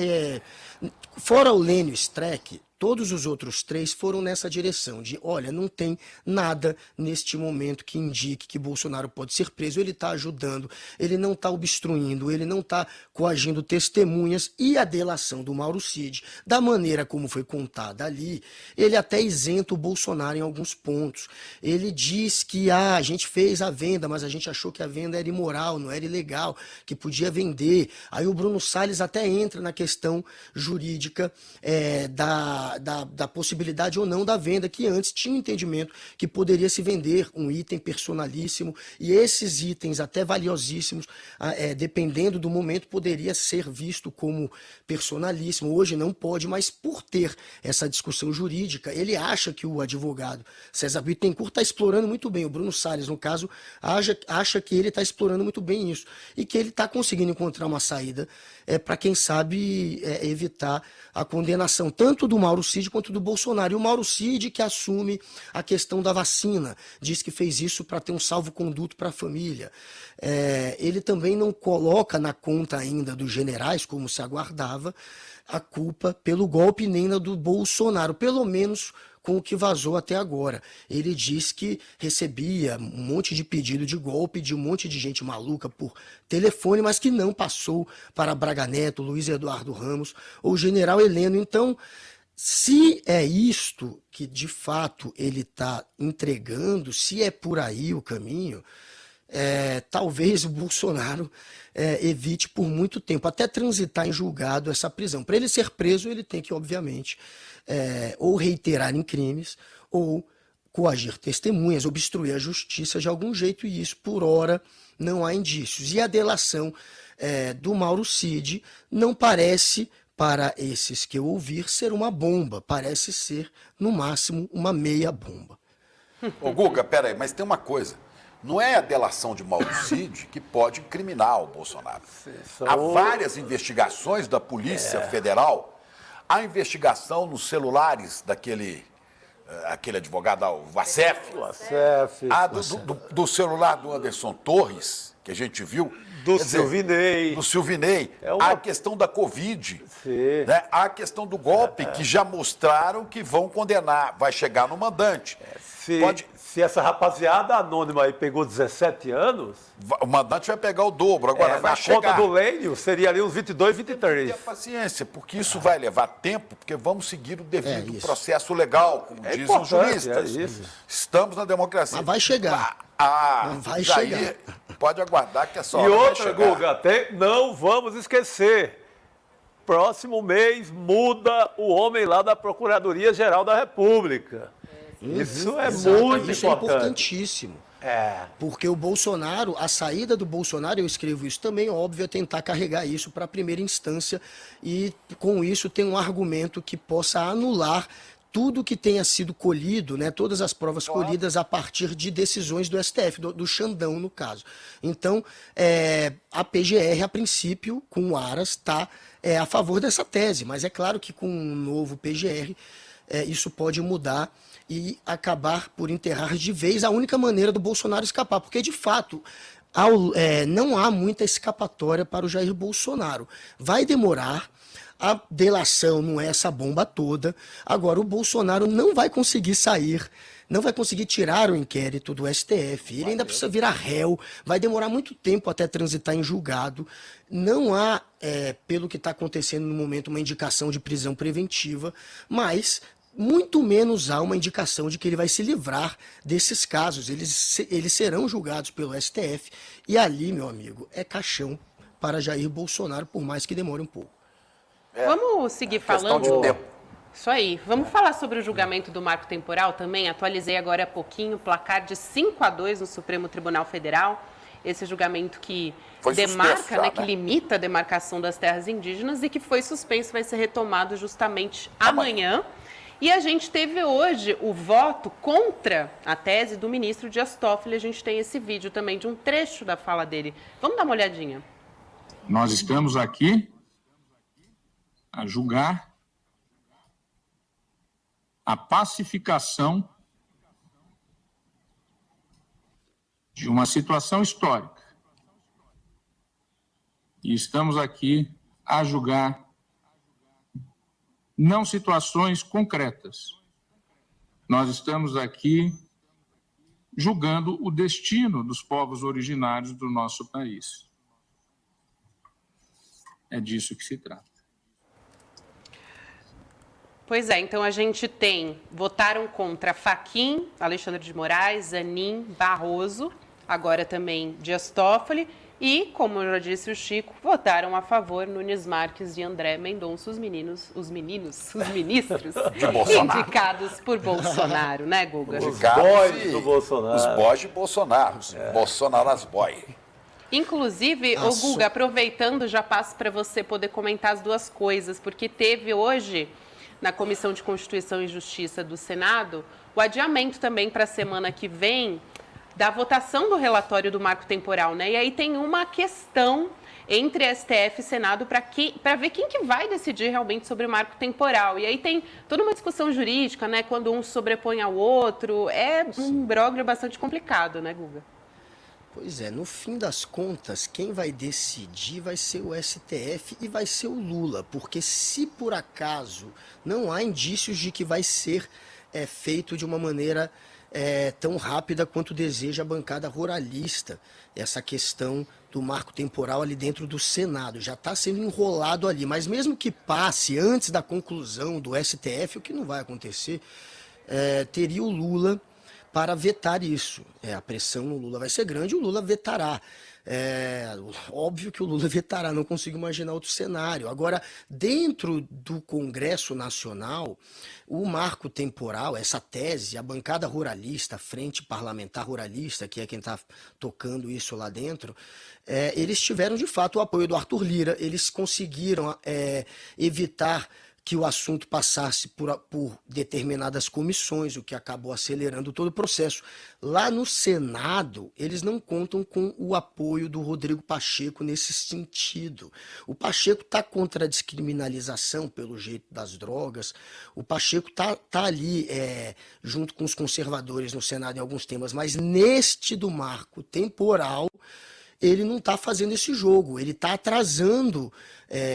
fora o Lênio Streck, todos os outros 3 foram nessa direção de, olha, não tem nada neste momento que indique que Bolsonaro pode ser preso, ele está ajudando, ele não está obstruindo, ele não está coagindo testemunhas, e a delação do Mauro Cid, da maneira como foi contada ali, ele até isenta o Bolsonaro em alguns pontos. Ele diz que a gente fez a venda, mas a gente achou que a venda era imoral, não era ilegal, que podia vender. Aí o Bruno Salles até entra na questão jurídica da da possibilidade ou não da venda, que antes tinha um entendimento que poderia se vender um item personalíssimo, e esses itens até valiosíssimos, dependendo do momento, poderia ser visto como personalíssimo. Hoje não pode, mas por ter essa discussão jurídica, ele acha que o advogado César Bittencourt está explorando muito bem, o Bruno Salles, no caso, acha que ele está explorando muito bem isso, e que ele está conseguindo encontrar uma saída para, quem sabe, evitar a condenação tanto do Mauro Cid quanto do Bolsonaro. E o Mauro Cid, que assume a questão da vacina, diz que fez isso para ter um salvo-conduto para a família. Ele também não coloca na conta ainda dos generais, como se aguardava, a culpa pelo golpe nem na do Bolsonaro, pelo menos com o que vazou até agora. Ele diz que recebia um monte de pedido de golpe de um monte de gente maluca por telefone, mas que não passou para Braga Neto, Luiz Eduardo Ramos ou General Heleno. Então, se é isto que de fato ele está entregando, se é por aí o caminho, talvez o Bolsonaro evite por muito tempo, até transitar em julgado essa prisão. Para ele ser preso, ele tem que, obviamente, ou reiterar em crimes, ou coagir testemunhas, obstruir a justiça de algum jeito, e isso, por hora, não há indícios. E a delação do Mauro Cid não parece, para esses que eu ouvir, ser uma bomba, parece ser, no máximo, uma meia bomba. Ô Guga, peraí, mas tem uma coisa. Não é a delação de Mauro Cid que pode incriminar o Bolsonaro. Há várias investigações da Polícia Federal. Há investigação nos celulares daquele advogado, o Acef. Do celular do Anderson Torres, que a gente viu. Do Silvinei. Há a questão da Covid. Né? Há a questão do golpe, que já mostraram que vão condenar. Vai chegar no mandante. Se essa rapaziada anônima aí pegou 17 anos... O mandante vai pegar o dobro. Agora vai chegar... Na conta do Lênio seria ali uns 22, 23. Tenha paciência, porque isso vai levar tempo, porque vamos seguir o devido processo legal, como dizem os juristas. Estamos na democracia. Mas vai chegar. Vai chegar. Pode aguardar que é só. E outra, Guga, não vamos esquecer. Próximo mês muda o homem lá da Procuradoria-Geral da República. Isso é muito isso importante. É importantíssimo. Porque o Bolsonaro, a saída do Bolsonaro, eu escrevo isso também, óbvio, é tentar carregar isso para a primeira instância e, com isso, tem um argumento que possa anular tudo que tenha sido colhido, né, todas as provas colhidas a partir de decisões do STF, do Xandão, no caso. Então, a PGR, a princípio, com o Aras, está a favor dessa tese, mas é claro que com um novo PGR, isso pode mudar e acabar por enterrar de vez a única maneira do Bolsonaro escapar, porque, de fato, não há muita escapatória para o Jair Bolsonaro. Vai demorar, a delação não é essa bomba toda, agora o Bolsonaro não vai conseguir sair, não vai conseguir tirar o inquérito do STF, ele ainda precisa virar réu, vai demorar muito tempo até transitar em julgado, não há, pelo que está acontecendo no momento, uma indicação de prisão preventiva, mas muito menos há uma indicação de que ele vai se livrar desses casos. Eles serão julgados pelo STF. E ali, meu amigo, é caixão para Jair Bolsonaro, por mais que demore um pouco. Vamos seguir falando. Questão de tempo. Isso aí. Vamos falar sobre o julgamento do marco temporal também. Atualizei agora há pouquinho, placar de 5-2 no Supremo Tribunal Federal. Esse julgamento que demarca, né, que limita a demarcação das terras indígenas e que foi suspenso, vai ser retomado justamente amanhã. E a gente teve hoje o voto contra a tese do ministro Dias Toffoli. A gente tem esse vídeo também de um trecho da fala dele. Vamos dar uma olhadinha. Nós estamos aqui a julgar a pacificação de uma situação histórica. E estamos aqui a julgar não situações concretas. Nós estamos aqui julgando o destino dos povos originários do nosso país. É disso que se trata. Pois é, então a gente votaram contra Fachin, Alexandre de Moraes, Zanin, Barroso, agora também Dias Toffoli, E, como já disse o Chico, votaram a favor Nunes Marques e André Mendonça, os ministros indicados por Bolsonaro, né, Guga? Os boys do Bolsonaro. Os boys de Bolsonaro. Bolsonaro as boy. Inclusive, o Guga, aproveitando, já passo para você poder comentar as duas coisas, porque teve hoje, na Comissão de Constituição e Justiça do Senado, o adiamento também para a semana que vem da votação do relatório do marco temporal, né? E aí tem uma questão entre STF e Senado para ver quem que vai decidir realmente sobre o marco temporal. E aí tem toda uma discussão jurídica, né? Quando um sobrepõe ao outro, é um imbróglio bastante complicado, né, Guga? Pois é, no fim das contas, quem vai decidir vai ser o STF e vai ser o Lula, porque se por acaso não há indícios de que vai ser feito de uma maneira tão rápida quanto deseja a bancada ruralista, essa questão do marco temporal ali dentro do Senado, já está sendo enrolado ali, mas mesmo que passe antes da conclusão do STF, o que não vai acontecer, teria o Lula para vetar isso. A pressão no Lula vai ser grande, o Lula vetará. Óbvio que o Lula vetará, não consigo imaginar outro cenário. Agora, dentro do Congresso Nacional, o marco temporal, essa tese, a bancada ruralista, a Frente Parlamentar Ruralista, que é quem está tocando isso lá dentro, eles tiveram de fato o apoio do Arthur Lira, eles conseguiram evitar que o assunto passasse por determinadas comissões, o que acabou acelerando todo o processo. Lá no Senado, eles não contam com o apoio do Rodrigo Pacheco nesse sentido. O Pacheco está contra a descriminalização pelo jeito das drogas, o Pacheco tá ali junto com os conservadores no Senado em alguns temas, mas neste do marco temporal, ele não está fazendo esse jogo, ele está atrasando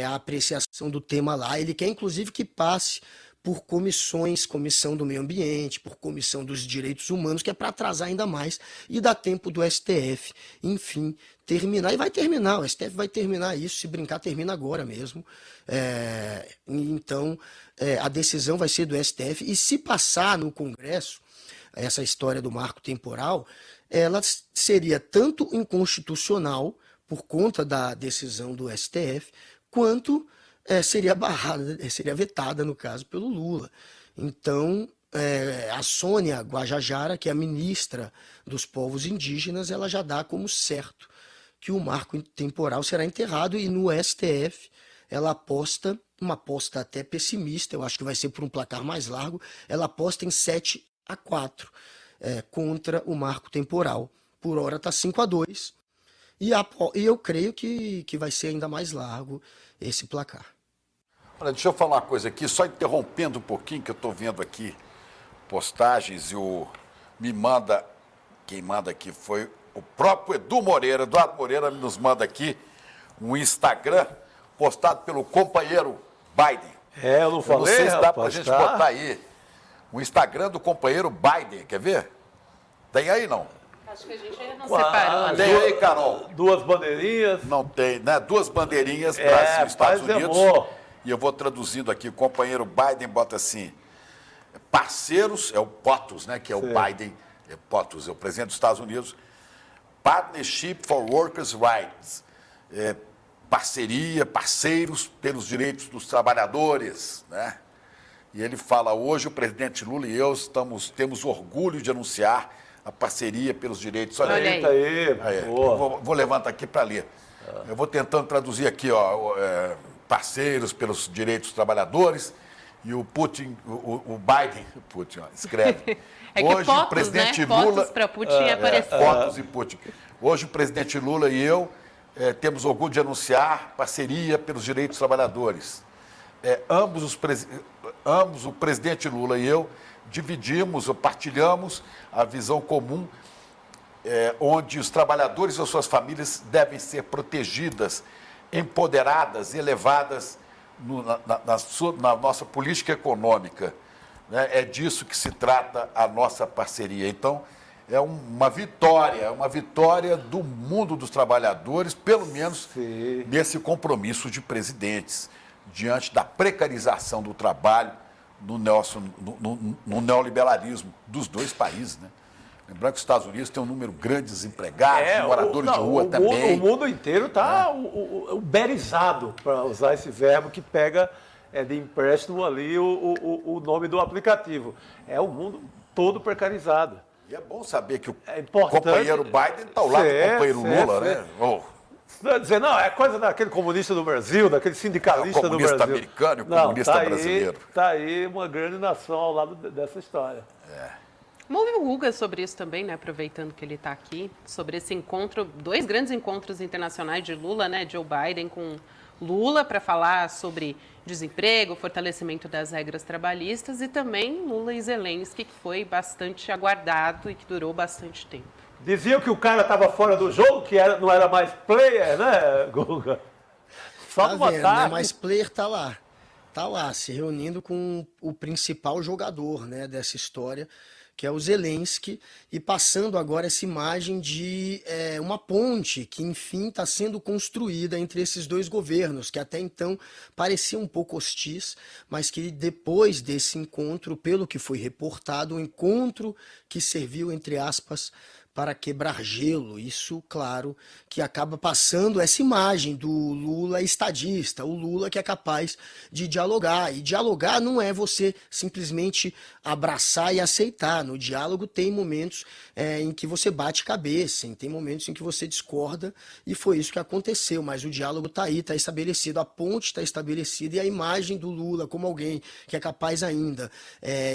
a apreciação do tema lá, ele quer inclusive que passe por comissões, comissão do meio ambiente, por comissão dos direitos humanos, que é para atrasar ainda mais e dar tempo do STF, enfim, terminar, e vai terminar, o STF vai terminar isso, se brincar termina agora mesmo, então a decisão vai ser do STF, e se passar no Congresso, essa história do marco temporal, ela seria tanto inconstitucional, por conta da decisão do STF, quanto seria barrada, seria vetada, no caso, pelo Lula. Então, a Sônia Guajajara, que é a ministra dos povos indígenas, ela já dá como certo que o marco temporal será enterrado, e no STF ela aposta, uma aposta até pessimista, eu acho que vai ser por um placar mais largo, ela aposta em 7-4 contra o marco temporal. Por hora está 5-2, e eu creio que vai ser ainda mais largo esse placar. Olha, deixa eu falar uma coisa aqui, só interrompendo um pouquinho, que eu estou vendo aqui postagens, quem manda aqui foi o próprio Eduardo Moreira nos manda aqui um Instagram postado pelo companheiro Biden. Eu não falei, não sei se dá para a gente botar aí o Instagram do companheiro Biden, quer ver? Tem aí, não? Acho que a gente ainda não separou. Tem aí, Carol? Duas bandeirinhas? Não tem, né? 2 bandeirinhas, Brasil e Estados Unidos. E eu vou traduzindo aqui, o companheiro Biden bota assim, parceiros, é o POTUS, né? Que é o Biden, POTUS, é o presidente dos Estados Unidos, Partnership for Workers' Rights, parceiros pelos direitos dos trabalhadores, né? E ele fala, hoje o presidente Lula e eu temos orgulho de anunciar a parceria pelos direitos. Olha aí. Vou levantar aqui para ler. Eu vou tentando traduzir aqui, parceiros pelos direitos dos trabalhadores, e o Putin, o Biden, escreve. Hoje POTUS, o presidente Lula... POTUS para Putin apareceu. POTUS e Putin. Hoje o presidente Lula e eu temos orgulho de anunciar parceria pelos direitos dos trabalhadores. Ambos, o presidente Lula e eu, partilhamos a visão comum onde os trabalhadores e as suas famílias devem ser protegidas, empoderadas, elevadas na nossa política econômica. Né? É disso que se trata a nossa parceria. Então, é uma vitória do mundo dos trabalhadores, pelo menos nesse compromisso de presidentes, diante da precarização do trabalho no neoliberalismo dos dois países, né? Lembrando que os Estados Unidos tem um número grande de desempregados, moradores de rua também. O mundo inteiro está uberizado, para usar esse verbo que pega de empréstimo ali o nome do aplicativo. É o mundo todo precarizado. E é bom saber que o companheiro Biden está ao lado do companheiro Lula, né? Dizer, não, é coisa daquele comunista do Brasil, daquele sindicalista do Brasil. O comunista americano e o comunista brasileiro. Está aí uma grande nação ao lado dessa história. Vamos ouvir o Guga sobre isso também, né? Aproveitando que ele está aqui, sobre esse encontro, 2 grandes encontros internacionais de Lula, né? Joe Biden com Lula para falar sobre desemprego, fortalecimento das regras trabalhistas, e também Lula e Zelensky, que foi bastante aguardado e que durou bastante tempo. Diziam que o cara estava fora do jogo, que não era mais player, né, Guga? Só tá numa vendo, tarde. Né? Mas player tá lá, se reunindo com o principal jogador, né, dessa história, que é o Zelensky, e passando agora essa imagem de uma ponte que, enfim, está sendo construída entre esses 2 governos, que até então pareciam um pouco hostis, mas que depois desse encontro, pelo que foi reportado, um encontro que serviu, entre aspas, para quebrar gelo. Isso, claro, que acaba passando essa imagem do Lula estadista, o Lula que é capaz de dialogar. E dialogar não é você simplesmente abraçar e aceitar. No diálogo tem momentos em que você bate cabeça, tem momentos em que você discorda, e foi isso que aconteceu. Mas o diálogo está aí, está estabelecido, a ponte está estabelecida, e a imagem do Lula como alguém que é capaz ainda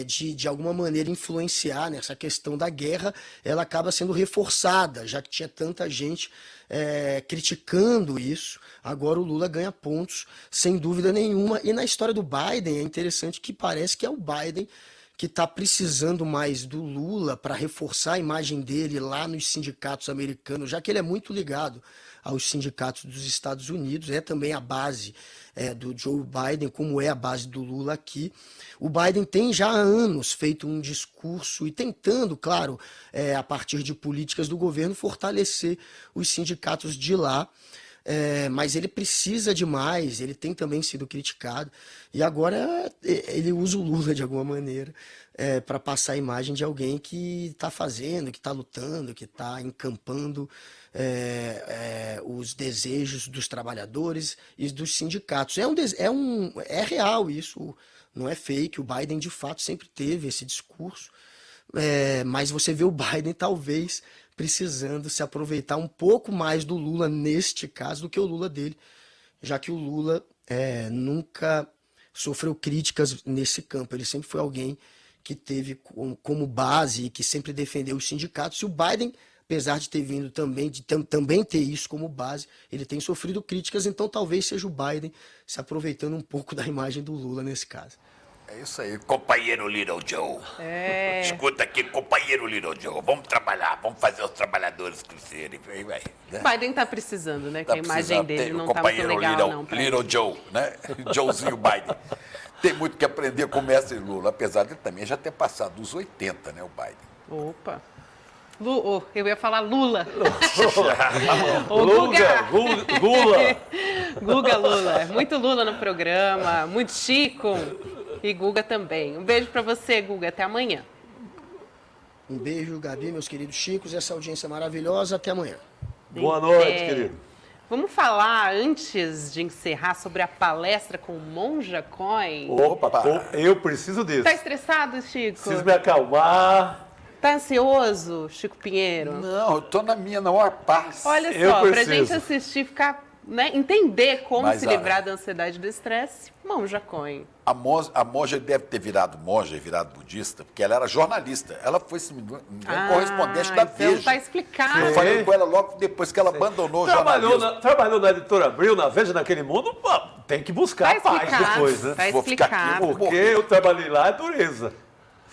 de alguma maneira influenciar nessa questão da guerra, ela acaba sendo reforçada, já que tinha tanta gente criticando isso. Agora o Lula ganha pontos, sem dúvida nenhuma. E na história do Biden é interessante que parece que é o Biden que está precisando mais do Lula para reforçar a imagem dele lá nos sindicatos americanos, já que ele é muito ligado aos sindicatos dos Estados Unidos, é também a base do Joe Biden, como é a base do Lula aqui. O Biden tem já há anos feito um discurso e tentando, claro, a partir de políticas do governo, fortalecer os sindicatos de lá. Mas ele precisa de mais, ele tem também sido criticado, e agora ele usa o Lula de alguma maneira para passar a imagem de alguém que está fazendo, que está lutando, que está encampando os desejos dos trabalhadores e dos sindicatos. É real isso, não é fake. O Biden de fato sempre teve esse discurso, mas você vê o Biden talvez precisando se aproveitar um pouco mais do Lula neste caso do que o Lula dele, já que o Lula nunca sofreu críticas nesse campo. Ele sempre foi alguém que teve como base e que sempre defendeu os sindicatos. E o Biden, apesar de ter vindo também ter isso como base, ele tem sofrido críticas, então talvez seja o Biden se aproveitando um pouco da imagem do Lula nesse caso. É isso aí, companheiro Little Joe. Escuta aqui, companheiro Little Joe. Vamos trabalhar, vamos fazer os trabalhadores crescerem. Aí vai, né? Biden tá precisando, né? Que a imagem dele não tá muito legal, Little Joe, né? Joezinho Biden. Tem muito que aprender com o mestre Lula, apesar de ele também já ter passado dos 80, né, o Biden. Opa. Eu ia falar Lula. Guga Lula. Muito Lula no programa, muito Chico. E Guga também. Um beijo para você, Guga. Até amanhã. Um beijo, Gabi, meus queridos Chicos, essa audiência maravilhosa. Até amanhã. Boa noite, querido. Vamos falar, antes de encerrar, sobre a palestra com o Monja Coin. Opa, eu preciso disso. Tá estressado, Chico? Preciso me acalmar. Tá ansioso, Chico Pinheiro? Não, eu tô na minha maior paz. Olha só, pra gente assistir, ficar, né, entender como se livrar da ansiedade e do estresse, Monja Coin. A monja deve ter virado monja e virado budista, porque ela era jornalista. Ela foi, se não me engano, correspondente da Veja. Tá explicado. Eu falei com ela logo depois que ela abandonou o jornalismo. Trabalhou na Editora Abril, na Veja, naquele mundo, tem que buscar a paz depois, né? Tá explicado. Porque eu trabalhei lá, é dureza.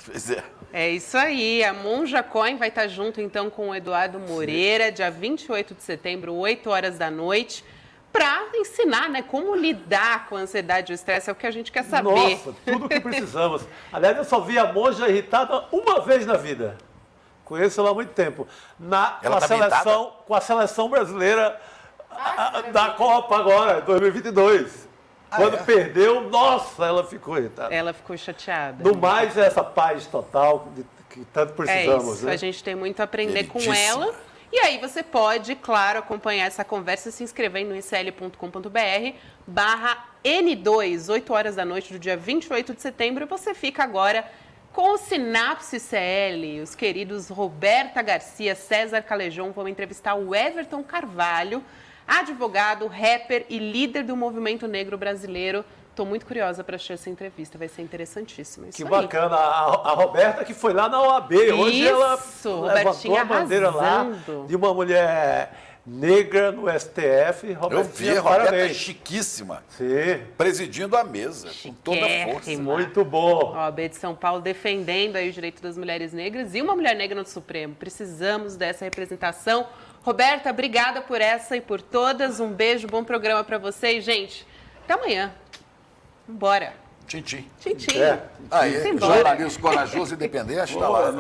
Pois é. É isso aí, a Monja Coin vai estar junto então com o Eduardo Moreira, dia 28 de setembro, 8 horas da noite, para ensinar, né, como lidar com a ansiedade e o estresse, é o que a gente quer saber. Nossa, tudo o que precisamos. Aliás, eu só vi a Monja irritada uma vez na vida. Conheço ela há muito tempo. Com a seleção brasileira da Copa agora, 2022. Quando perdeu, nossa, ela ficou irritada. Ela ficou chateada. No mais, essa paz total que tanto precisamos. É isso, né? A gente tem muito a aprender com ela. E aí você pode, claro, acompanhar essa conversa se inscrevendo no icl.com.br/N2, 8 horas da noite do dia 28 de setembro. E você fica agora com o Sinapse CL. Os queridos Roberta Garcia, César Calejon vão entrevistar o Everton Carvalho, advogado, rapper e líder do movimento negro brasileiro. Estou muito curiosa para assistir essa entrevista, vai ser interessantíssima. Que bacana, a Roberta que foi lá na OAB, hoje ela levantou a bandeira lá de uma mulher negra no STF. Eu vi, a Roberta é chiquíssima, presidindo a mesa, com toda a força. Muito bom. OAB de São Paulo defendendo aí o direito das mulheres negras e uma mulher negra no Supremo. Precisamos dessa representação. Roberta, obrigada por essa e por todas. Um beijo, bom programa para vocês, gente. Até amanhã. Bora. Tchim-tchim. Tchim-tchim. Aí, jornalismo corajoso e independente, está lá.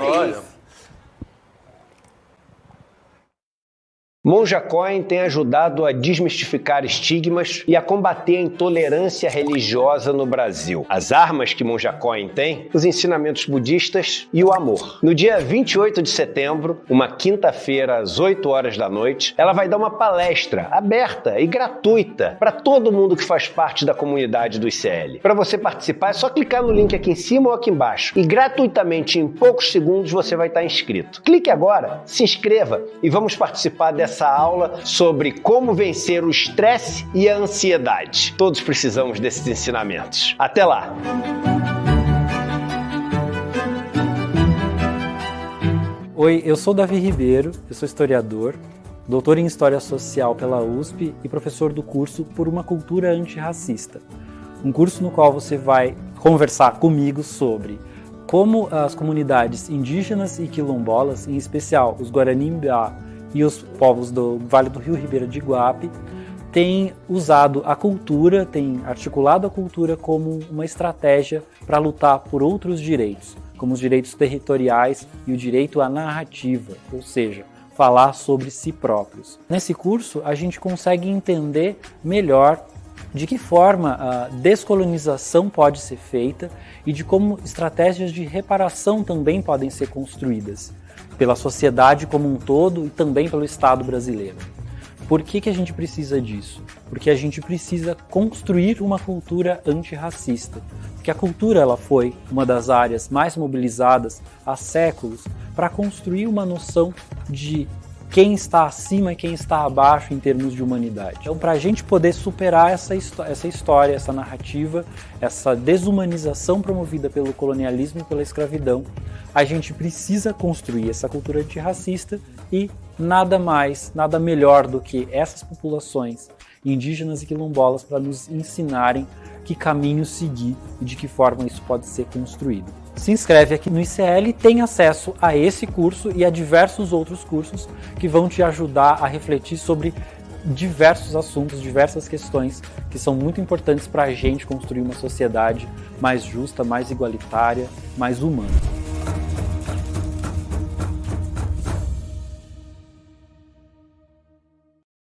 Monja Coen tem ajudado a desmistificar estigmas e a combater a intolerância religiosa no Brasil. As armas que Monja Coen tem, os ensinamentos budistas e o amor. No dia 28 de setembro, uma quinta-feira, às 8 horas da noite, ela vai dar uma palestra aberta e gratuita para todo mundo que faz parte da comunidade do ICL. Para você participar, é só clicar no link aqui em cima ou aqui embaixo e gratuitamente, em poucos segundos, você vai estar inscrito. Clique agora, se inscreva e vamos participar dessa aula sobre como vencer o estresse e a ansiedade. Todos precisamos desses ensinamentos. Até lá! Oi, eu sou Davi Ribeiro, eu sou historiador, doutor em História Social pela USP e professor do curso Por uma Cultura Antirracista. Um curso no qual você vai conversar comigo sobre como as comunidades indígenas e quilombolas, em especial os Guarani-Mbiá e os povos do Vale do Rio Ribeira de Iguape, têm usado a cultura, têm articulado a cultura como uma estratégia para lutar por outros direitos, como os direitos territoriais e o direito à narrativa, ou seja, falar sobre si próprios. Nesse curso, a gente consegue entender melhor de que forma a descolonização pode ser feita e de como estratégias de reparação também podem ser construídas pela sociedade como um todo e também pelo Estado brasileiro. Por que a gente precisa disso? Porque a gente precisa construir uma cultura antirracista. Porque a cultura ela foi uma das áreas mais mobilizadas há séculos para construir uma noção de quem está acima e quem está abaixo em termos de humanidade. Então, para a gente poder superar essa história, essa narrativa, essa desumanização promovida pelo colonialismo e pela escravidão, a gente precisa construir essa cultura antirracista e nada mais, nada melhor do que essas populações indígenas e quilombolas para nos ensinarem que caminho seguir e de que forma isso pode ser construído. Se inscreve aqui no ICL e tem acesso a esse curso e a diversos outros cursos que vão te ajudar a refletir sobre diversos assuntos, diversas questões que são muito importantes para a gente construir uma sociedade mais justa, mais igualitária, mais humana.